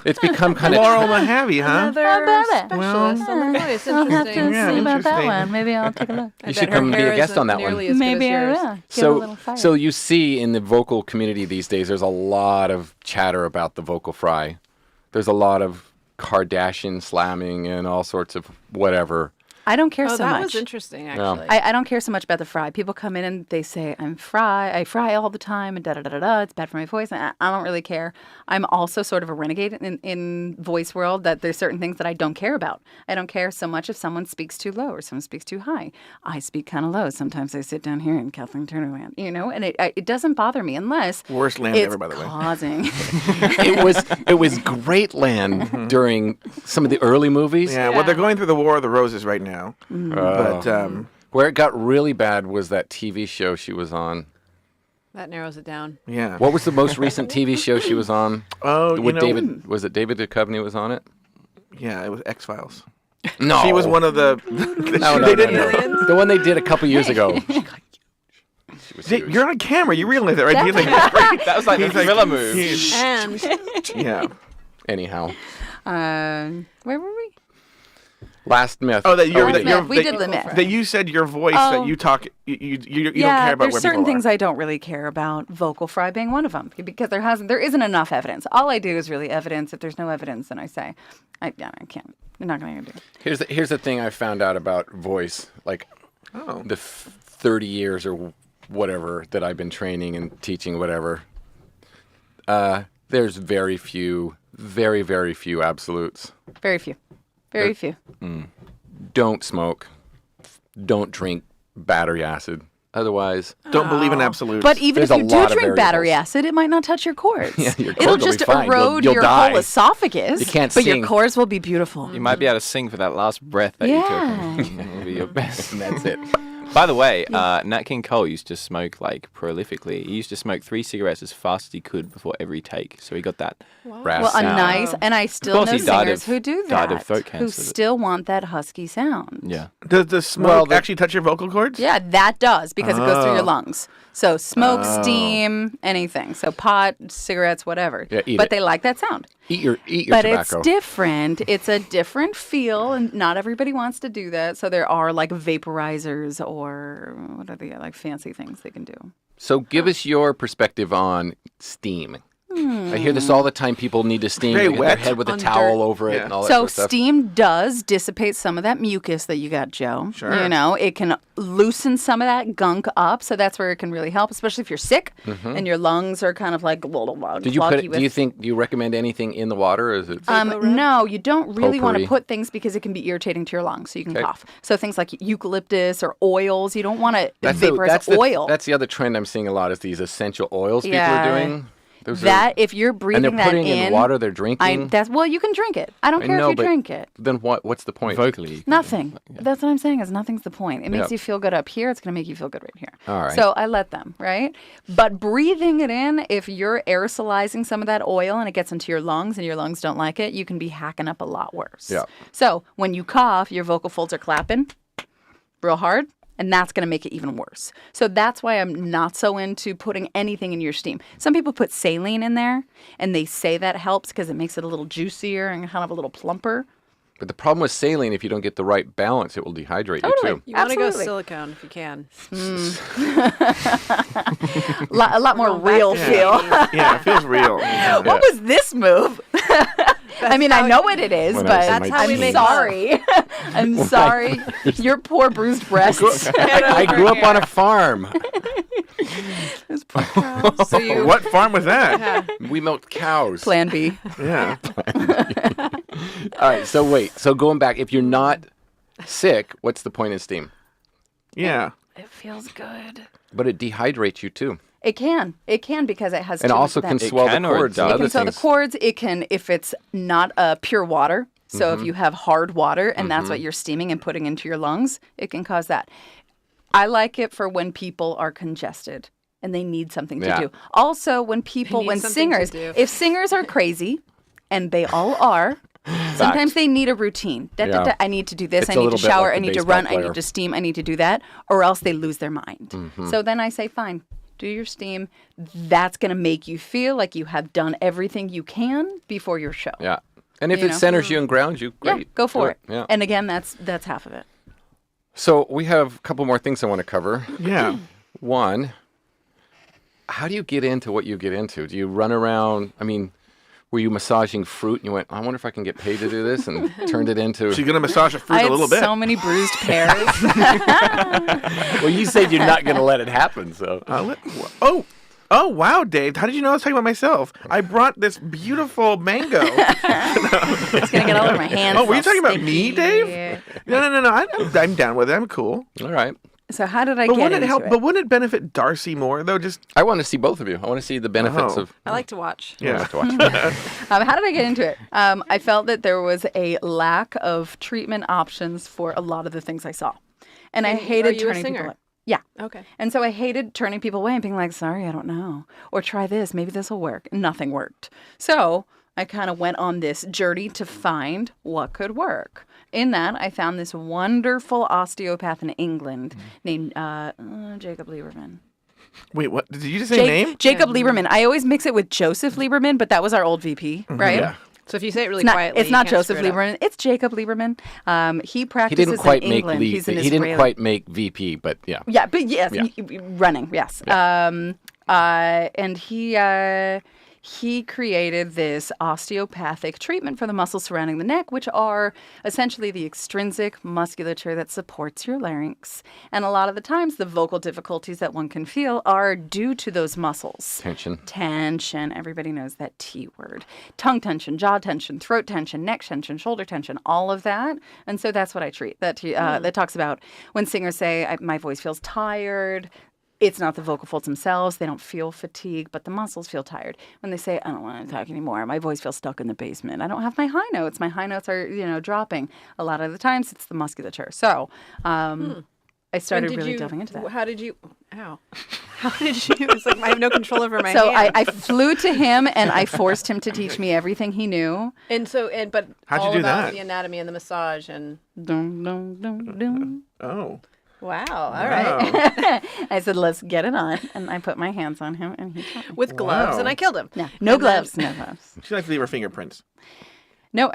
it's become kind of
Laurel Mahaffey, huh?
Another specialist on the voice. Interesting.
Yeah, interesting.
Maybe I'll take a look.
I
You
bet
should
her
come be a
hair
guest
isn't
on that one.
nearly as good as
Maybe I
yours.
will. Give it a little fire.
So you see in the vocal community these days, there's a lot of chatter about the vocal fry. There's a lot of Kardashian slamming and all sorts of whatever.
I don't care
Oh,
so
that
much.
was interesting, actually.
I don't care so much about the fry. People come in and they say, I fry all the time and da-da-da-da-da, it's bad for my voice. And I don't really care. I'm also sort of a renegade in voice world that there's certain things that I don't care about. I don't care so much if someone speaks too low or someone speaks too high. I speak kind of low. Sometimes I sit down here and Kathleen Turner land, and it doesn't bother me unless
Worst land
it's
ever, by the way.
causing.
It was great land during some of the early movies.
Yeah, well, they're going through the War of the Roses right now. But
Where it got really bad was that TV show she was on.
That narrows it down.
yeah.
What was the most recent TV show she was on?
Oh, you
With
know,
David, was it David Duchovny was on it?
yeah, it was X-Files.
No,
She was one of the.
No,
they didn't.
The one they did a couple years ago. She was huge.
You're on camera. You realize that, right? He's like,
That was like the thriller move.
And
yeah.
Anyhow,
Where were we?
last myth.
Oh, that you're
Last
that you're
myth. We did the myth.
that you said your voice that you talk. You don't care about
there's
where
certain
people
things
are.
I don't really care about. Vocal fry being one of them, because there isn't enough evidence. All I do is really evidence. If there's no evidence, then I say, I can't. I'm not going to do it.
Here's the thing I found out about voice. Like the 30 years or whatever that I've been training and teaching, whatever. There's very few absolutes.
Very few. Very few.
Don't smoke. Don't drink battery acid. Otherwise,
Don't believe in absolutes.
But even
There's
if
a
you do
lot of
drink battery
variables.
acid, it might not touch your cords.
Yeah, your
It'll
cords will
just
be fine.
erode
You'll
your
die.
whole esophagus.
You can't
but
sing.
your cords will be beautiful.
You might be able to sing for that last breath that
Yeah.
you took. It'll be your best.
and that's it.
By the way, Nat King Cole used to smoke like prolifically. He used to smoke 3 cigarettes as fast as he could before every take. So he got that.
Brass
Well, a
sound.
nice, and I still
course
know
he died
singers
of-
who do that,
died of throat
who
cancer.
still want that husky sound.
Yeah.
Does the smoke actually touch your vocal cords?
Yeah, that does, because it goes through your lungs. So smoke,
Oh.
steam, anything. So pot, cigarettes, whatever.
Yeah, eat
but
it.
they like that sound.
Eat your
But
tobacco.
it's different. It's a different feel, and not everybody wants to do that. So there are like vaporizers or what are the like fancy things they can do.
So give us your perspective on steam. I hear this all the time. People need to steam.
Very
They hit their
wet.
head with a
On
towel
dirt.
over it
Yeah.
and all that
So
sort of stuff.
steam does dissipate some of that mucus that you got, Joe.
Sure.
You know, it can loosen some of that gunk up, so that's where it can really help, especially if you're sick and your lungs are kind of like a little
Did you put
cloggy
it,
with.
do you recommend anything in the water? Or is it
No, you don't really want to
Potpourri.
put things because it can be irritating to your lungs, so you can
Okay.
cough. So things like eucalyptus or oils, you don't want to
that's
vaporize
the,
oil.
That's the other trend I'm seeing a lot is these essential oils people
Yeah.
are doing. Those
that if you're
and
breathing
they're
that
putting in water. They're drinking.
well, you can drink it. I don't
I
care
know,
if you
but
drink it.
Then what's the point?
Vocally.
Nothing. That's what I'm saying is nothing's the point. It makes
Yeah.
you feel good up here. It's going to make you feel good right here.
All right.
So I let them, right? But breathing it in, if you're aerosolizing some of that oil and it gets into your lungs and your lungs don't like it, you can be hacking up a lot worse.
Yeah.
So when you cough, your vocal folds are clapping real hard. And that's going to make it even worse. So that's why I'm not so into putting anything in your steam. Some people put saline in there, and they say that helps because it makes it a little juicier and kind of a little plumper.
But the problem with saline, if you don't get the right balance, it will dehydrate you too.
you want to go
Absolutely.
silicone if you can.
A lot more real feel.
Yeah, it feels real.
What was this move? I mean, I know what it is,
When I
but
was in
That's
my
how we
teens.
make
sorry. I'm sorry. Your poor bruised breasts.
I grew up on a farm.
So you
What farm was that?
We milked cows.
Plan B.
Yeah.
All right, so wait. So going back, if you're not sick, what's the point in steam?
Yeah.
It feels good.
But it dehydrates you too.
It can because it has
And
too much
also
of that.
can
It
swell
can
the
or it
cords and
does?
It
other
can swell the
things.
cords. It can, if it's not pure water. So if you have hard water and that's what you're steaming and putting into your lungs, it can cause that. I like it for when people are congested and they need something to
Yeah.
do. Also, when people,
need
when
something to
singers,
do.
if singers are crazy, and they all are, sometimes they need a routine.
Yeah.
I need to do this.
It's
I
a
need to
little bit
shower.
like
I
the
need to
baseball
run. I
player.
need to steam. I need to do that, or else they lose their mind. So then I say, fine. Do your steam. That's going to make you feel like you have done everything you can before your show.
Yeah. And if
You
it
know?
centers you and grounds you, great.
Yeah, go for
Do
it.
Yeah.
And again, that's half of it.
So we have a couple more things I want to cover.
Yeah.
One, how do you get into what you get into? Do you run around? I mean, were you massaging fruit and you went, I wonder if I can get paid to do this, and turned it into?
She's gonna massage a fruit
I
a
had
little bit.
so many bruised pears.
Well, you said you're not going to let it happen, so.
Oh wow, Dave! How did you know I was talking about myself? I brought this beautiful mango.
It's going to get all over my hands.
Oh, were you
It's all
talking about me,
sticky.
Dave? No. I'm down with it. I'm cool.
All right.
So how did I
But
get
wouldn't
into
it help?
it?
But wouldn't it benefit Darcy more though? Just
I want to see both of you. I want to see the benefits
Oh.
of.
I like to watch.
I
yeah.
like to watch.
How did I get into it? I felt that there was a lack of treatment options for a lot of the things I saw. And I
And
hated
are you a
turning people
singer?
away. Yeah.
Okay.
And so I hated turning people away and being like, sorry, I don't know. Or try this. Maybe this will work. Nothing worked. So I kind of went on this journey to find what could work. In that, I found this wonderful osteopath in England named Jacob Lieberman.
Wait, what? Did you just say name?
Jacob Lieberman. I always mix it with Joseph Lieberman, but that was our old VP, right?
Yeah.
So if you say it really
It's not,
quietly,
it's
you
not
can't
Joseph
screw it up.
Lieberman. It's Jacob Lieberman. He
He
practices
didn't quite
in
make
England.
lead.
He's an
He
Israeli.
didn't quite make VP, but yeah.
Yeah, but yes,
Yeah.
running, yes. And he created this osteopathic treatment for the muscles surrounding the neck, which are essentially the extrinsic musculature that supports your larynx. And a lot of the times, the vocal difficulties that one can feel are due to those muscles.
Tension.
Tension. Everybody knows that T word. Tongue tension, jaw tension, throat tension, neck tension, shoulder tension, all of that. And so that's what I treat. That talks about when singers say, my voice feels tired. It's not the vocal folds themselves. They don't feel fatigue, but the muscles feel tired. When they say, I don't want to talk anymore, my voice feels stuck in the basement. I don't have my high notes. My high notes are, dropping. A lot of the times it's the musculature. So I started really delving into that.
How did you? It's like I have no control over my
So
hands.
I flew to him and I forced him to teach me everything he knew.
But
How'd you
all
do
about
that?
the anatomy and the massage and
Dum, dum, dum, dum.
Oh.
wow, all right,
Wow.
I said, let's get it on. And I put my hands on him and he taught me.
with gloves,
Wow.
and I killed him.
Yeah, no
And
gloves,
then-
no gloves.
She likes to leave her fingerprints.
No,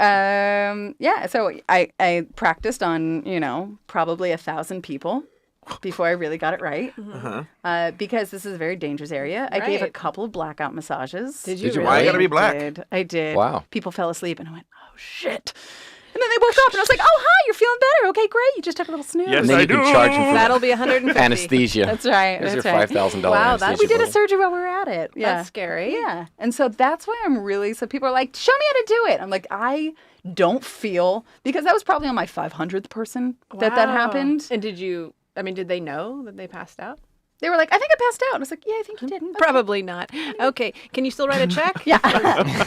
yeah. So I practiced on, probably 1,000 people before I really got it right. Because this is a very dangerous area. I gave a
Right.
couple of blackout massages.
Did you?
Did you?
really?
Why you gotta be black?
I did.
Wow.
People fell asleep and I went, oh, shit. And then they woke up and I was like, oh, hi, you're feeling better. Okay, great. You just took a little snooze.
Yes,
And then
I
you can
do.
charge him for
That'll be 150.
anesthesia.
That's right.
There's
That's
your
right.
$5,000
Wow,
anesthesia.
that's-
We did a
bill.
surgery while we were at it. Yeah.
That's scary.
Yeah. And so that's why I'm really, so people are like, show me how to do it. I'm like, I don't feel, because that was probably on my 500th person that
Wow.
happened.
And did they know that they passed out?
They were like, I think I passed out. I was like, yeah, I think you did. Okay.
Probably not. Okay, can you still write a check?
Yeah.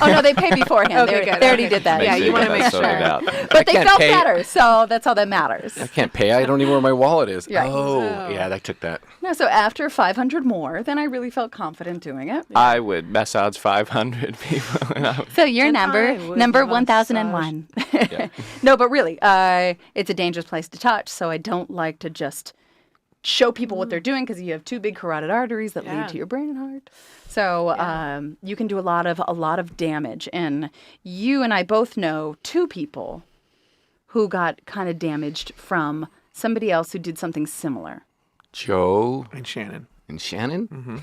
Oh, no, they paid beforehand.
Okay,
they
good.
already
Okay.
did that.
Make
Yeah,
sure
you wanna
get
make
that sorted
sure.
out.
But they
can't
felt
pay.
better, so that's all that matters.
I can't pay. I don't even know where my wallet is.
Right.
Oh, yeah, that took that.
No, so after 500 more, then I really felt confident doing it.
I would massage 500 people.
So your
And
number,
I would
number
massage.
1001. No, but really, it's a dangerous place to touch, so I don't like to just show people what they're doing because you have two big carotid arteries that
Yeah.
lead to your brain and heart. So you can do a lot of damage. And you and I both know two people who got kind of damaged from somebody else who did something similar.
Joe
And Shannon.
and Shannon? Mm-hmm.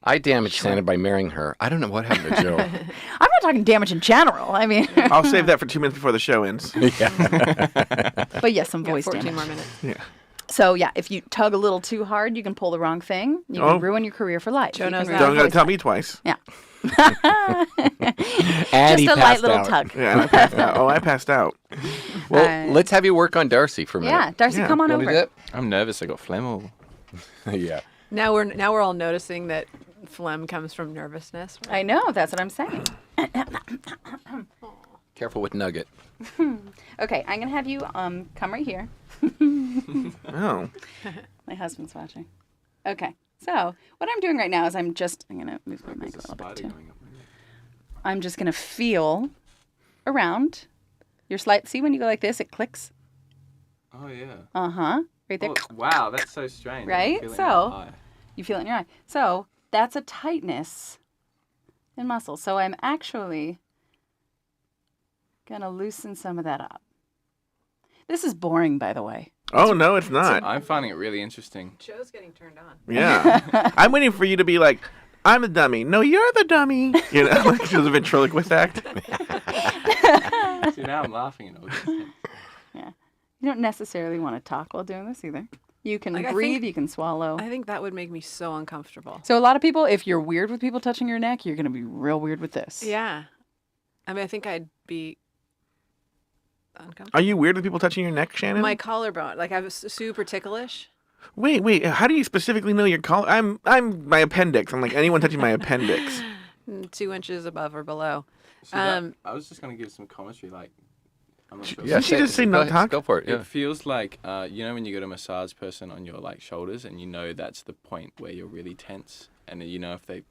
I damaged Shannon by marrying her. I don't know what happened to Joe.
I'm not talking damage in general. I mean,
I'll save that for 2 minutes before the show ends.
but yes, some
Got
voice
14
damage.
more minutes.
Yeah.
So yeah, if you tug a little too hard, you can pull the wrong thing. You
Oh.
can ruin your career for life.
Joe
You
knows
can
that.
ruin
Don't
your
gotta
voice
tell
life.
me twice.
Yeah.
And he
Just a light
passed
little
out.
tug.
Yeah, and I passed out. Oh, I passed out.
Well, let's have you work on Darcy for a minute.
Yeah, Darcy,
Yeah.
come on
You wanna
over.
do that?
I'm nervous. I got phlegm all.
Yeah.
Now we're all noticing that phlegm comes from nervousness.
I know, that's what I'm saying.
Careful with Nugget.
Okay, I'm gonna have you come right here.
Oh.
My husband's watching. Okay, so what I'm doing right now is I'm gonna move my mic a little bit too. I'm just gonna feel around your slide. See when you go like this, it clicks.
Oh, yeah.
Right there.
Wow, that's so strange.
Right? So- You feel it in your eye. So that's a tightness in muscles. So I'm actually gonna loosen some of that up. This is boring, by the way.
Oh, no, it's not.
I'm finding it really interesting.
Joe's getting turned on.
Yeah. I'm waiting for you to be like, I'm the dummy. No, you're the dummy. You know, like it was a ventriloquist act.
See, now I'm laughing at all this.
You don't necessarily want to talk while doing this either. You can
Like, I
breathe,
think-
you can swallow.
I think that would make me so uncomfortable.
So a lot of people, if you're weird with people touching your neck, you're going to be real weird with this.
Yeah. I mean, I think I'd be uncomfortable.
Are you weird with people touching your neck, Shannon?
My collarbone, like I was super ticklish.
Wait. How do you specifically know your collar? I'm my appendix. I'm like anyone touching my appendix.
2 inches above or below.
See, that- I was just going to give some commentary, like, I'm not sure.
Didn't she just say no
go ahead,
talk?
Go for it. Yeah.
It feels like, when you get a massage person on your like shoulders and you know that's the point where you're really tense and you know if they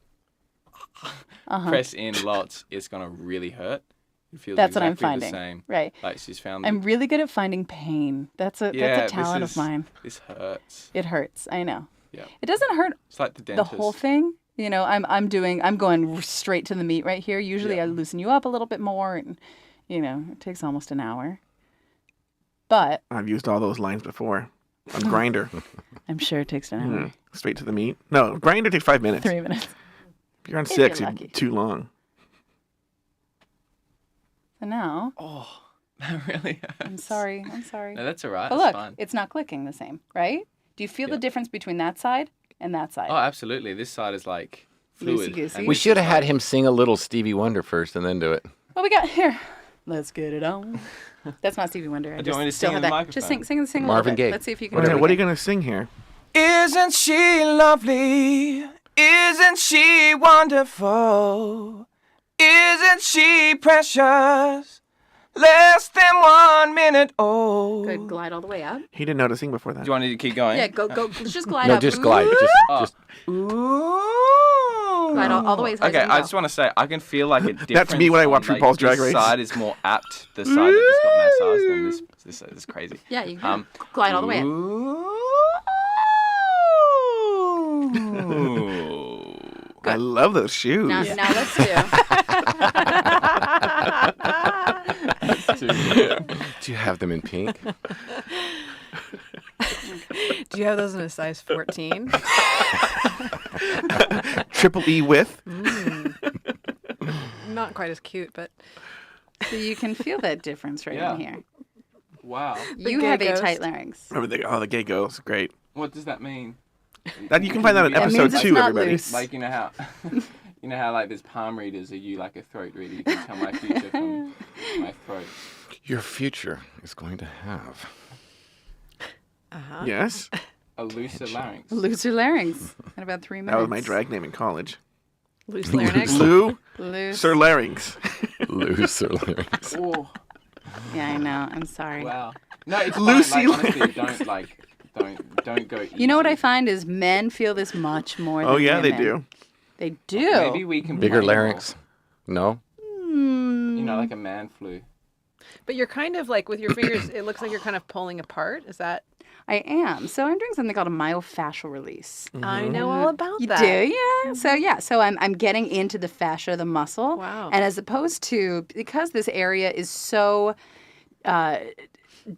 press in lots, it's going to really hurt. It feels
That's what I'm
exactly
finding.
the same.
Right.
Like she's found
I'm really good at finding pain. That's a talent of mine.
This hurts.
It hurts. I know.
Yeah.
It doesn't hurt
It's like the
the
dentist.
whole thing. You know, I'm going straight to the meat right here. Usually I loosen you up a little bit more, and you know, it takes almost an hour. But
I've used all those lines before on Grinder.
I'm sure it takes an hour.
Straight to the meat. No, Grinder takes 5 minutes.
3 minutes.
If you're on
If
6,
you're
you're
lucky.
too long.
So now,
That really hurts.
I'm sorry.
No, that's all right.
But
That's
look,
fine.
it's not clicking the same, right? Do you feel the difference between that side and that side?
Oh, absolutely. This side is like fluid.
Loosey-goosey.
and
We
this
should have
is
had
like-
him sing a little Stevie Wonder first and then do it.
What we got here? Let's get it on. That's not Stevie Wonder. I
Do you want me to
just
sing
still
in
have
the
that. Just
microphone?
sing a
Marvin
little bit.
Gaye.
Let's see if you can.
Okay,
do it
what are you
again.
going to sing here?
Isn't she lovely? Isn't she wonderful? Isn't she precious? Less than 1 minute old.
Good. Glide all the way up.
He didn't know to sing before that.
Do you want me to keep going?
Yeah, go. Let's just glide
No,
up.
just glide. Just
Ooh.
Glide all the way as high as
Okay,
you can
I
go.
just want to say I can feel like a difference.
That's me when I watch
on,
RuPaul's Drag
this
Race.
side is more apt. The side that just got massaged than this is crazy.
Yeah, you can. Glide all the way up.
Ooh.
I love those shoes.
Now let's do.
Do you have them in pink?
Do you have those in a size 14?
Triple E with.
Not quite as cute, but
So you can feel that difference right
Yeah.
in here.
Wow.
You
gay
have a
ghost.
tight larynx.
Remember the gay ghost. Great.
What does that mean?
That you can find that in
That
episode
means it's
2,
not
everybody.
loose.
Like you know how like there's palm readers. Are you like a throat reader? You can tell my future from my throat.
Your future is going to have.
Yes.
A looser larynx.
Looser larynx in about 3 minutes.
That was my drag name in college.
loose larynx.
Lou
Loose.
Sir Larynx.
Looser larynx.
Oh,
Yeah, I know. I'm sorry.
wow. No, it's
Lucy
fine. Like, honestly, don't go.
You know what I
easy.
find is men feel this much more than
Oh, yeah, they
women.
do.
They do.
Maybe we can
Bigger
play
larynx? No?
more. You know, like a man flu.
But you're kind of like with your fingers, it looks like you're kind of pulling apart. Is that?
I am. So I'm doing something called a myofascial release.
I know all about
You
that.
do, yeah. So I'm getting into the fascia of the muscle.
Wow.
And as opposed to, because this area is so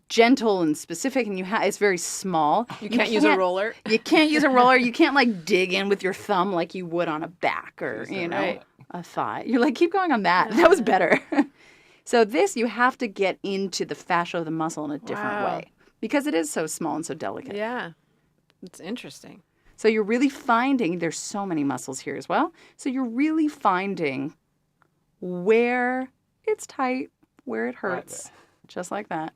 gentle and specific, and it's very small.
You can't use a roller.
You can't use a roller. You can't like dig in with your thumb like you would on a back or
right?
a thigh. You're like, keep going on that. That was better. So this, you have to get into the fascia of the muscle in a different
Wow.
way because it is so small and so delicate.
Yeah. It's interesting.
So you're really finding there's so many muscles here as well. So you're really finding where it's tight, where it hurts, just like that.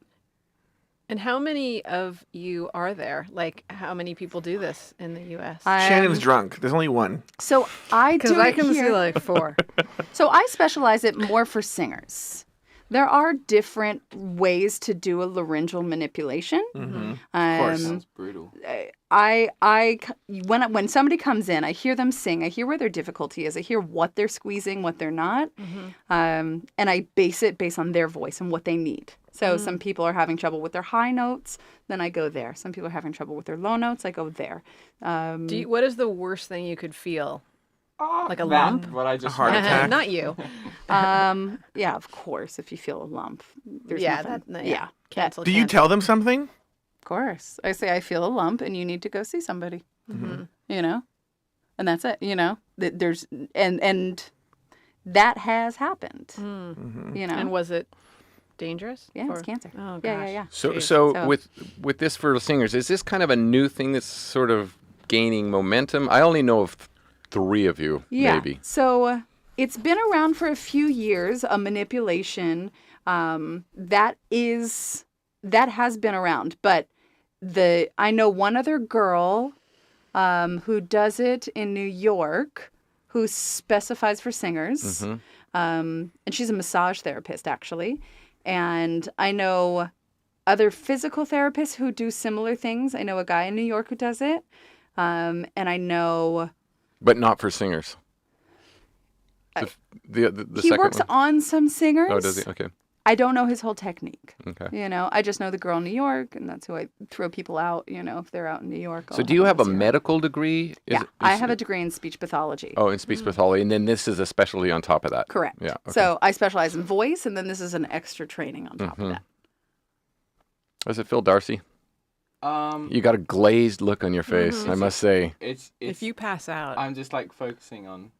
And how many of you are there? Like, how many people do this in the U.S.?
Shannon's drunk. There's only one.
So I
Because
do
I
it
can
here.
see like 4.
So I specialize it more for singers. There are different ways to do a laryngeal manipulation.
course.
Sounds brutal.
When somebody comes in, I hear them sing. I hear where their difficulty is. I hear what they're squeezing, what they're not, and I base it based on their voice and what they need. So some people are having trouble with their high notes, then I go there. Some people are having trouble with their low notes, I go there.
What is the worst thing you could feel? Like a
That,
lump?
What I just
heart
read.
attack.
Not you.
Yeah, of course. If you feel a lump, there's
Yeah,
nothing.
that-
yeah.
yeah. Cancel.
Do you tell them something?
Of course. I say I feel a lump and you need to go see somebody. You know? And that's it, you know? There's and that has happened. You know?
And was it dangerous?
Yeah, it's cancer.
Oh, gosh.
Yeah.
So,
Jeez.
so with this for singers, is this kind of a new thing that's sort of gaining momentum? I only know of 3 of you,
Yeah.
maybe.
So it's been around for a few years, a manipulation that has been around. But I know one other girl who does it in New York who specifies for singers. And she's a massage therapist, actually. And I know other physical therapists who do similar things. I know a guy in New York who does it. And I know...
But not for singers. The
he
second
works
one?
on some singers.
Oh, does he? Okay.
I don't know his whole technique.
Okay.
You know, I just know the girl in New York, and that's who I throw people out. You know, if they're out in New York.
So do you have a medical degree?
I have a degree in speech pathology.
Oh, in speech pathology, and then this is a specialty on top of that.
Correct.
Yeah. Okay.
So I specialize in voice, and then this is an extra training on top of that.
Does it feel, Darcy? You got a glazed look on your face, I must say.
It's
If you pass out,
I'm just like focusing on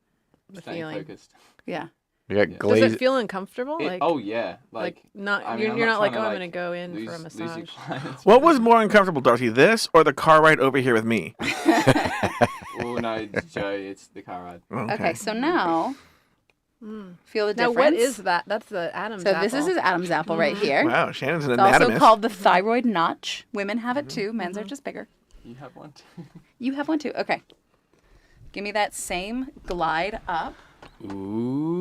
staying
feeling.
focused.
Yeah.
You got
does
glazed.
it feel uncomfortable?
Oh yeah,
like not
I mean,
you're
I'm
not like,
trying
oh,
to,
I'm gonna go in for a
lose your
massage.
clients.
What was more uncomfortable, Darcy, this or the car ride over here with me?
Oh no, Joe, it's the car ride.
Okay, so now feel the
Now,
difference.
what is that? That's the Adam's
So
apple.
this is his Adam's apple right here.
Wow, Shannon's an
It's also
anatomist.
called the thyroid notch. Women have it too. Men's are just bigger.
You have one too.
You have one too. Okay. Give me that same glide up.
Ooh.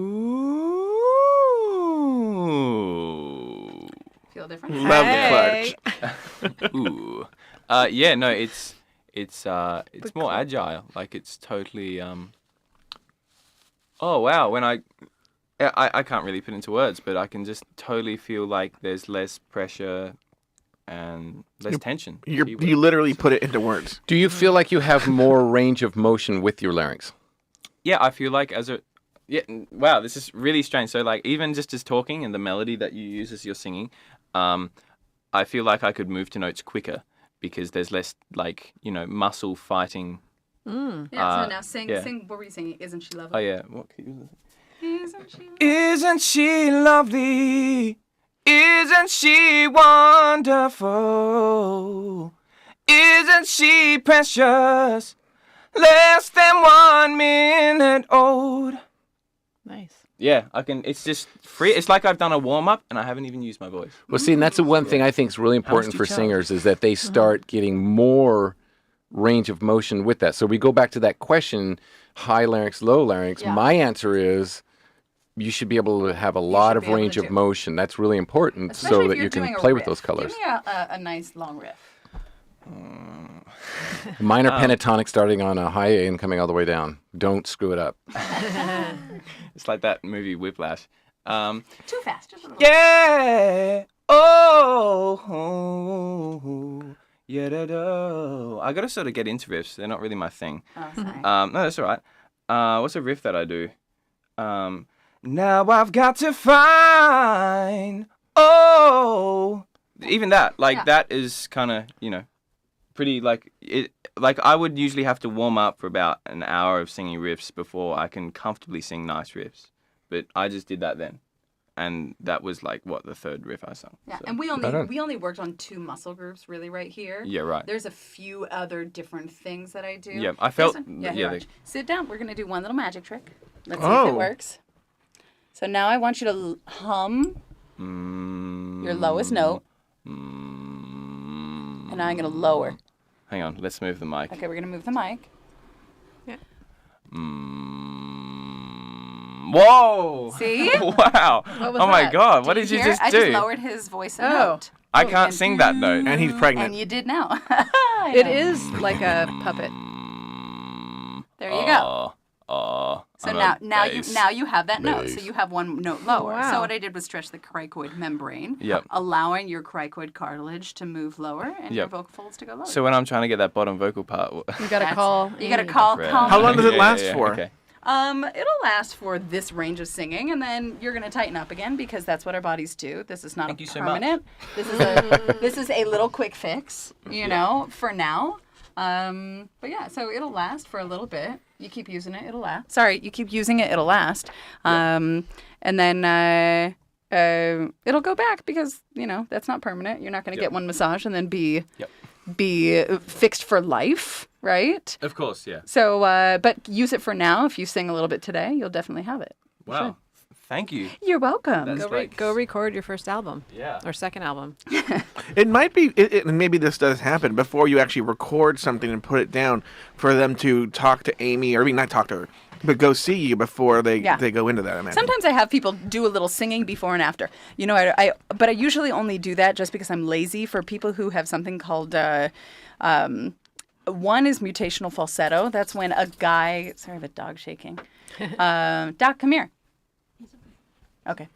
Feel the difference?
Love
Hey.
the clutch.
Ooh. Yeah, no, it's more agile. Like it's totally Oh wow, when I can't really put into words, but I can just totally feel like there's less pressure and less tension.
You literally put it into words.
Do you feel like you have more range of motion with your larynx?
Yeah, I feel like wow, this is really strange. So like even just as talking and the melody that you use as you're singing, I feel like I could move to notes quicker because there's less like, muscle fighting.
Yeah, so now sing,
yeah.
sing. What were you singing? Isn't she lovely?
Oh yeah, what could you
Isn't she?
Isn't she lovely? Isn't she wonderful? Isn't she precious? Less than 1 minute old.
Nice.
Yeah, I can. It's just free. It's like I've done a warm up and I haven't even used my voice.
Well, see, and that's the one thing I think is really important for singers is that they start getting more range of motion with that. So we go back to that question, high larynx, low larynx.
Yeah.
My answer is you should be able to have a lot of
be able
range
to
of
do.
motion. That's really important
Especially
so
if
that
you're
you can
doing a
play with
riff.
those colors.
Give me a nice long riff.
Minor pentatonic starting on a high A and coming all the way down. Don't screw it up.
It's like that movie Whiplash.
Too fast. Just a little.
Yeah. Oh. Yeah. I gotta sort of get into riffs. They're not really my thing.
Oh, sorry.
No, that's all right. What's a riff that I do? Now I've got to find. Oh. Even that, that is kind of, pretty like it. Like I would usually have to warm up for about an hour of singing riffs before I can comfortably sing nice riffs. But I just did that then, and that was like the third riff I sung.
Yeah,
so.
and we only worked on 2 muscle groups really right here.
Yeah, right.
There's a few other different things that I do.
Yeah, I felt.
Sit down. We're gonna do one little magic trick. Let's see if it works. So now I want you to hum your lowest note, and now I'm gonna lower.
Hang on, let's move the mic.
Okay, we're gonna move the mic.
Yeah.
Whoa!
See?
Wow!
What was
Oh my
that?
God! What did you
hear
just
it? I
do?
just lowered his voice a
Oh.
note.
I can't sing that note.
And he's pregnant.
And you did now.
It is like a puppet.
There you go.
Oh.
So now you have that note. So you have 1 note lower.
Wow.
So what I did was stretch the cricoid membrane,
Yep.
allowing your cricoid cartilage to move lower and your
Yep.
vocal folds to go lower.
So when I'm trying to get that bottom vocal part,
You gotta call.
You gotta
Amy.
call.
How long does it last for?
Okay.
It'll last for this range of singing, and then you're gonna tighten up again because that's what our bodies do. This is not
Thank you so
permanent. This is a little quick fix, for now. But yeah, so it'll last for a little bit. You keep using it, it'll last. Sorry, you keep using it, it'll last. And then it'll go back because that's not permanent. You're not gonna get one massage and then be fixed for life. Right?
Of course, yeah.
So, but use it for now. If you sing a little bit today, you'll definitely have it.
Wow.
Sure.
Thank you.
You're welcome.
That's
Go record your first album.
Yeah.
Or second album.
It might be, and maybe this does happen, before you actually record something and put it down, for them to talk to Amy, or not talk to her, but go see you before they go into that, I imagine.
Sometimes I have people do a little singing before and after. But I usually only do that just because I'm lazy. For people who have something called, one is mutational falsetto. That's when a guy, sorry, I have a dog shaking. Doc, come here. Okay.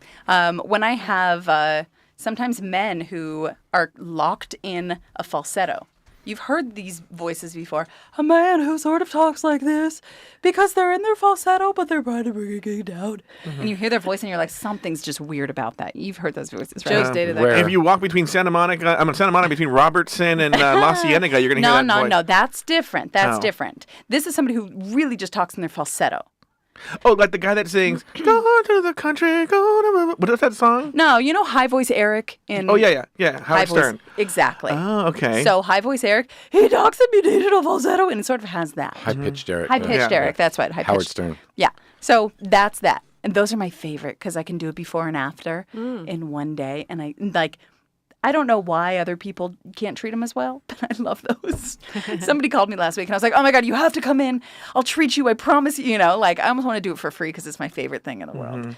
When I have sometimes men who are locked in a falsetto. You've heard these voices before. A man who sort of talks like this because they're in their falsetto, but they're trying to bring it down. And you hear their voice and you're like, something's just weird about that. You've heard those voices, right?
Joe's dated that
where-
guy.
If you walk between Santa Monica between Robertson and La Cienega, you're going to hear that voice.
No, that's different. That's
Oh.
different. This is somebody who really just talks in their falsetto.
Oh, like the guy that sings, "Go to the country, go to..." What is that song?
No, you know High Voice Eric in
Oh, yeah.
High
Howard Stern.
Voice. Exactly.
Oh, okay.
So High Voice Eric, he talks in digital falsetto, and it sort of has that.
High-pitched Eric.
High pitched
Yeah.
Eric. That's what high pitched.
Howard Stern.
Yeah. So that's that. And those are my favorite because I can do it before and after in one day. And I don't know why other people can't treat them as well, but I love those. Somebody called me last week and I was like, oh my God, you have to come in. I'll treat you. I promise you. I almost want to do it for free because it's my favorite thing in the world.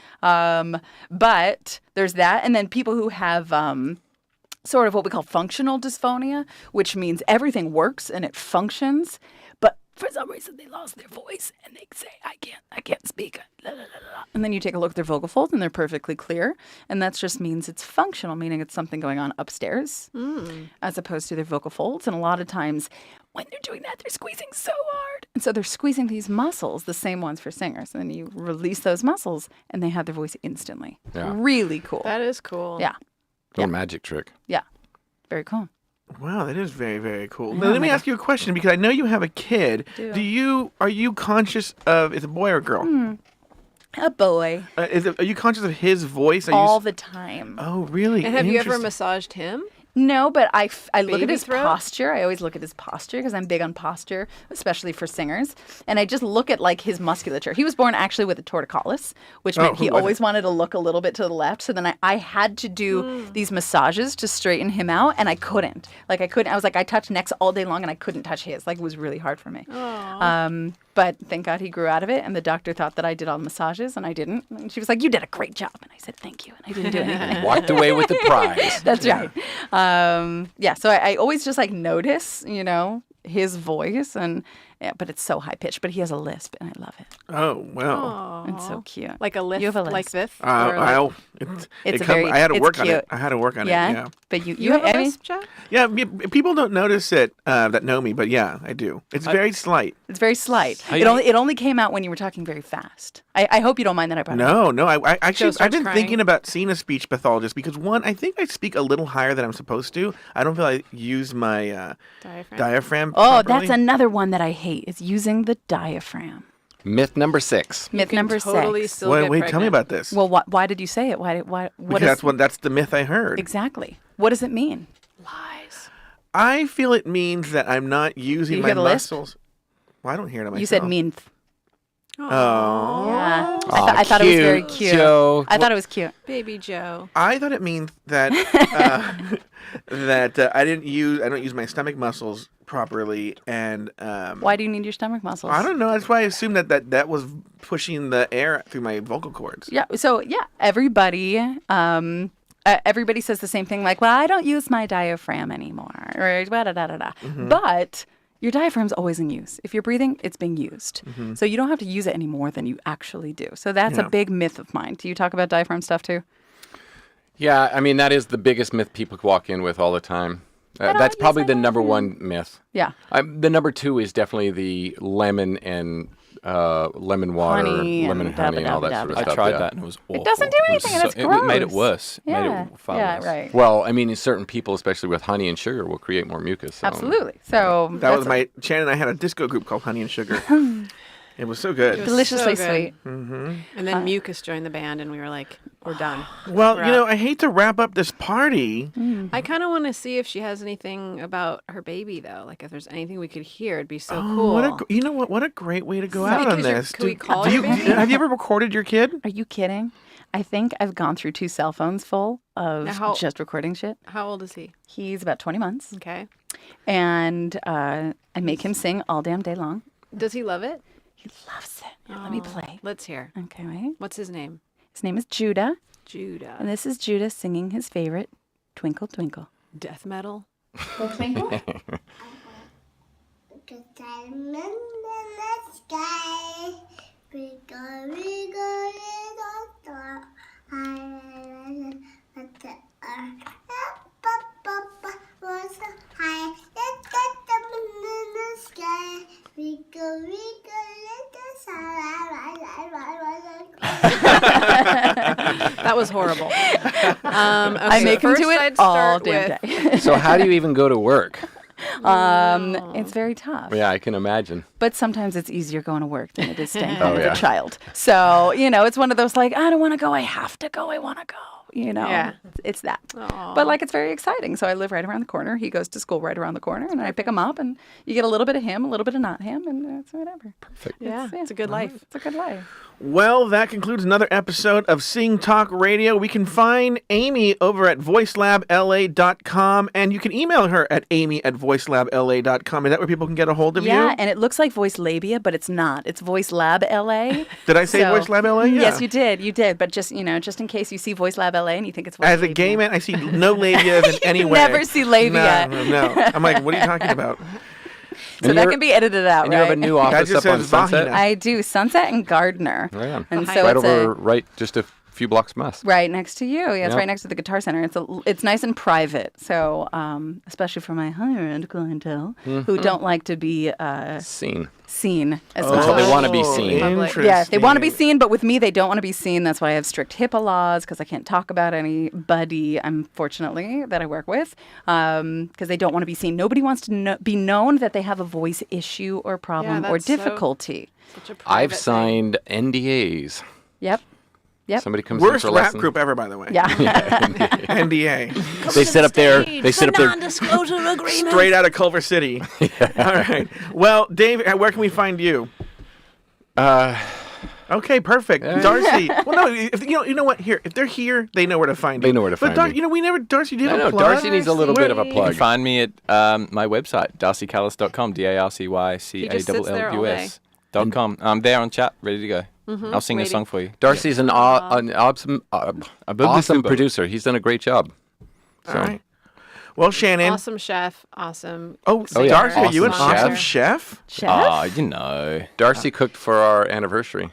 But there's that. And then people who have sort of what we call functional dysphonia, which means everything works and it functions, but for some reason they lost their voice and they say, I can't speak. La, la, la, la. And then you take a look at their vocal folds and they're perfectly clear. And that just means it's functional, meaning it's something going on upstairs as opposed to their vocal folds. And a lot of times when they're doing that, they're squeezing so hard. And so they're squeezing these muscles, the same ones for singers. And then you release those muscles and they have their voice instantly.
Yeah.
Really cool.
That is cool.
Yeah.
Little magic trick.
Yeah. Very cool.
Wow, that is very, very cool. Now, let me ask you a question because I know you have a kid. Are you conscious of, is it a boy or a girl?
A boy.
Are you conscious of his voice?
All the time.
Oh, really?
And have you ever
Interesting.
massaged him?
No, but I look at
Baby
his
throat?
posture. I always look at his posture because I'm big on posture, especially for singers. And I just look at his musculature. He was born actually with a torticollis, which meant he
who was
always wanted to look a little bit to the left. So then I had to do these massages to straighten him out, and I couldn't. I was like, I touched necks all day long, and I couldn't touch his. It was really hard for me. But thank God he grew out of it, and the doctor thought that I did all the massages, and I didn't. And she was like, you did a great job. And I said, thank you. And I didn't do anything.
Walked away with the prize.
That's right. So I always just notice, his voice, but it's so high pitched. But he has a lisp, and I love it.
Oh, well.
It's so cute.
Like a lisp,
You have a
like
lisp.
this? Or like-
I had to
it's
work on it.
cute.
I had to work on
Yeah?
it. Yeah.
But you
you have a
I mean,
lisp, Joe?
Yeah, people don't notice it that know me, but yeah, I do. It's very slight.
it's very slight. It only came out when you were talking very fast. I hope you don't mind that I brought it up.
No. I actually,
starts
I've been
crying.
thinking about seeing a speech pathologist because one, I think I speak a little higher than I'm supposed to. I don't feel I use my diaphragm.
Oh,
properly.
that's another one that I hate is using the diaphragm.
Myth number 6.
Myth
You can
number
totally
6.
still
Wait,
get
tell me
pregnant.
about this.
Well, why did you say it? What
because
is
that's the myth I heard.
exactly? What does it mean?
Lies.
I feel it means that I'm not using
You
my
hear the lisp?
muscles. Well, I don't hear it myself.
You said meanth.
Oh.
Yeah. I thought it was very cute.
Joe.
I thought it was cute.
Baby Joe.
I thought it means that I don't use my stomach muscles properly, and
Why do you need your stomach muscles?
I don't know. That's why I assumed that was pushing the air through my vocal cords.
Yeah. So everybody says the same thing. Like, well, I don't use my diaphragm anymore, or da da da da da. But your diaphragm's always in use. If you're breathing, it's being used. So you don't have to use it any more than you actually do. So that's
Yeah.
a big myth of mine. Do you talk about diaphragm stuff too?
Yeah, I mean, that is the biggest myth people walk in with all the time. That's probably the number one myth.
Yeah.
The number 2 is definitely the lemon and lemon water,
Honey
lemon
and
and honey, and all that
da,
sort of
da,
I
stuff.
tried
yeah.
that and it was awful.
doesn't do
It was
anything and it's
It made it
gross.
worse. It made it far
yeah,
worse.
right.
Well, I mean, certain people, especially with honey and sugar, will create more mucus. So.
Absolutely. So
That was Shannon and I had a disco group called Honey and Sugar. It was so good.
deliciously
So good.
sweet.
And then Mucus joined the band, and we were like, we're done.
Well,
We're out.
I hate to wrap up this party.
I kind of want to see if she has anything about her baby, though. Like, if there's anything we could hear, it'd be so cool.
What a great way to go out on
Because
this.
can we call your baby?
Have you ever recorded your kid?
Are you kidding? I think I've gone through 2 cell phones full of
Now
just recording shit.
How old is he?
He's about 20 months.
Okay.
And I make him sing all damn day long.
Does he love it?
He loves it. Here, let me play.
Let's hear.
Okay, wait.
What's his name?
His name is Judah.
Judah.
And this is Judah singing his favorite, Twinkle Twinkle.
Death metal?
Twinkle? The diamond in the sky. Twinkle, twinkle, little star. I
That was horrible.
I make him do it all damn day.
So how do you even go to work?
It's very tough.
Yeah, I can imagine.
But sometimes it's easier going to work than it is staying
Oh,
home with
yeah.
a child. So, it's one of those like, I don't want to go, I have to go, I want to go.
Yeah.
It's that. But like, it's very exciting. So I live right around the corner. He goes to school right around the corner, and I pick him up, and you get a little bit of him, a little bit of not him, and it's whatever.
Perfect.
Yeah, it's a good life.
It's a good life.
Well, that concludes another episode of Sing Talk Radio. We can find Amy over at voicelabla.com, and you can email her at amy@voicelabla.com. Is that where people can get a hold of you?
Yeah, and it looks like Voice Labia, but it's not. It's Voice Lab LA.
Did I say Voice Lab LA? Yeah.
Yes, you did. You did. But just in case you see Voice Lab LA and you think it's Voice
As a
Labia.
gay man, I see no labia in any
You
way.
never see labia.
No. I'm like, what are you talking about?
So that can be edited out,
And
right?
you have a new office
just
up on
says
Sunset?
vagina.
I do. Sunset and Gardner.
Right on.
And so
right
it's
over, right, just a few blocks from us.
right next to you. Yeah, it's
Yeah.
right next to the Guitar Center. It's nice and private. So especially for my higher end clientele who don't like to be
Seen.
as
Until
much.
they want to be seen.
Interesting.
Yeah, they want to be seen, but with me, they don't want to be seen. That's why I have strict HIPAA laws, because I can't talk about anybody, unfortunately, that I work with, because they don't want to be seen. Nobody wants to be known that they have a voice issue or problem or
that's so-
difficulty.
Such a
I've
private thing.
signed NDAs.
Yep.
Somebody comes in
Worst
for a
rap
lesson.
group ever, by the way.
Yeah.
NDA.
They sit up there. They sit up there.
Non-disclosure agreement.
Straight out of Culver City. All right. Well, Dave, where can we find you? Okay, perfect. Darcy. Well, no, you know what? Here, if they're here, they know where to find you.
They know where to find me.
we never. Darcy, do you
I
have
know
a plug?
Darcy needs a little bit of a
You
plug.
can find me at my website, darcycallis.com, darcycallis.com. I'm there on chat, ready to go. I'll sing a song for you.
Darcy's an awesome producer. He's done a great job. So.
All right. Well, Shannon.
Awesome chef. Awesome.
Oh,
yeah.
Darcy, are you an
Awesome
awesome chef?
Chef?
Darcy cooked for our anniversary.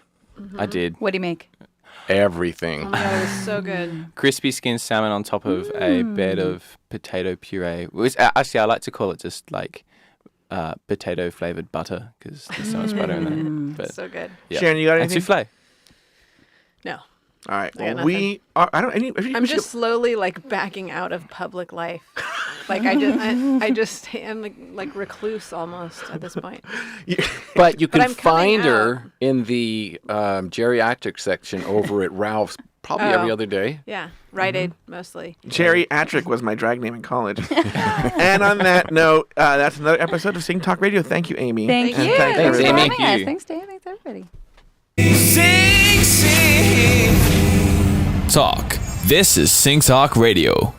I did.
What do you make?
Everything.
Oh my God, it was so good.
Crispy skinned salmon on top of a bed of potato puree. Actually, I like to call it just like potato flavored butter because there's so much butter in there. But
So good.
yeah.
Shannon, you got
And
anything?
souffle.
No.
All right.
I got
Well, we are. I don't.
I'm just slowly like backing out of public life. Like I just am like recluse almost at this point.
But you can
I'm coming
find her in the geriatric section over at Ralph's probably every other day.
Yeah, Rite Aid mostly.
Geriatric was my drag name in college. And on that note, that's another episode of Sing Talk Radio. Thank you, Amy.
Thank
And
you.
thanks,
Thanks,
for
Amy.
having
Thank
us.
you.
Thanks, Dave. Thanks, everybody.
Sing Talk. This is Sing Talk Radio.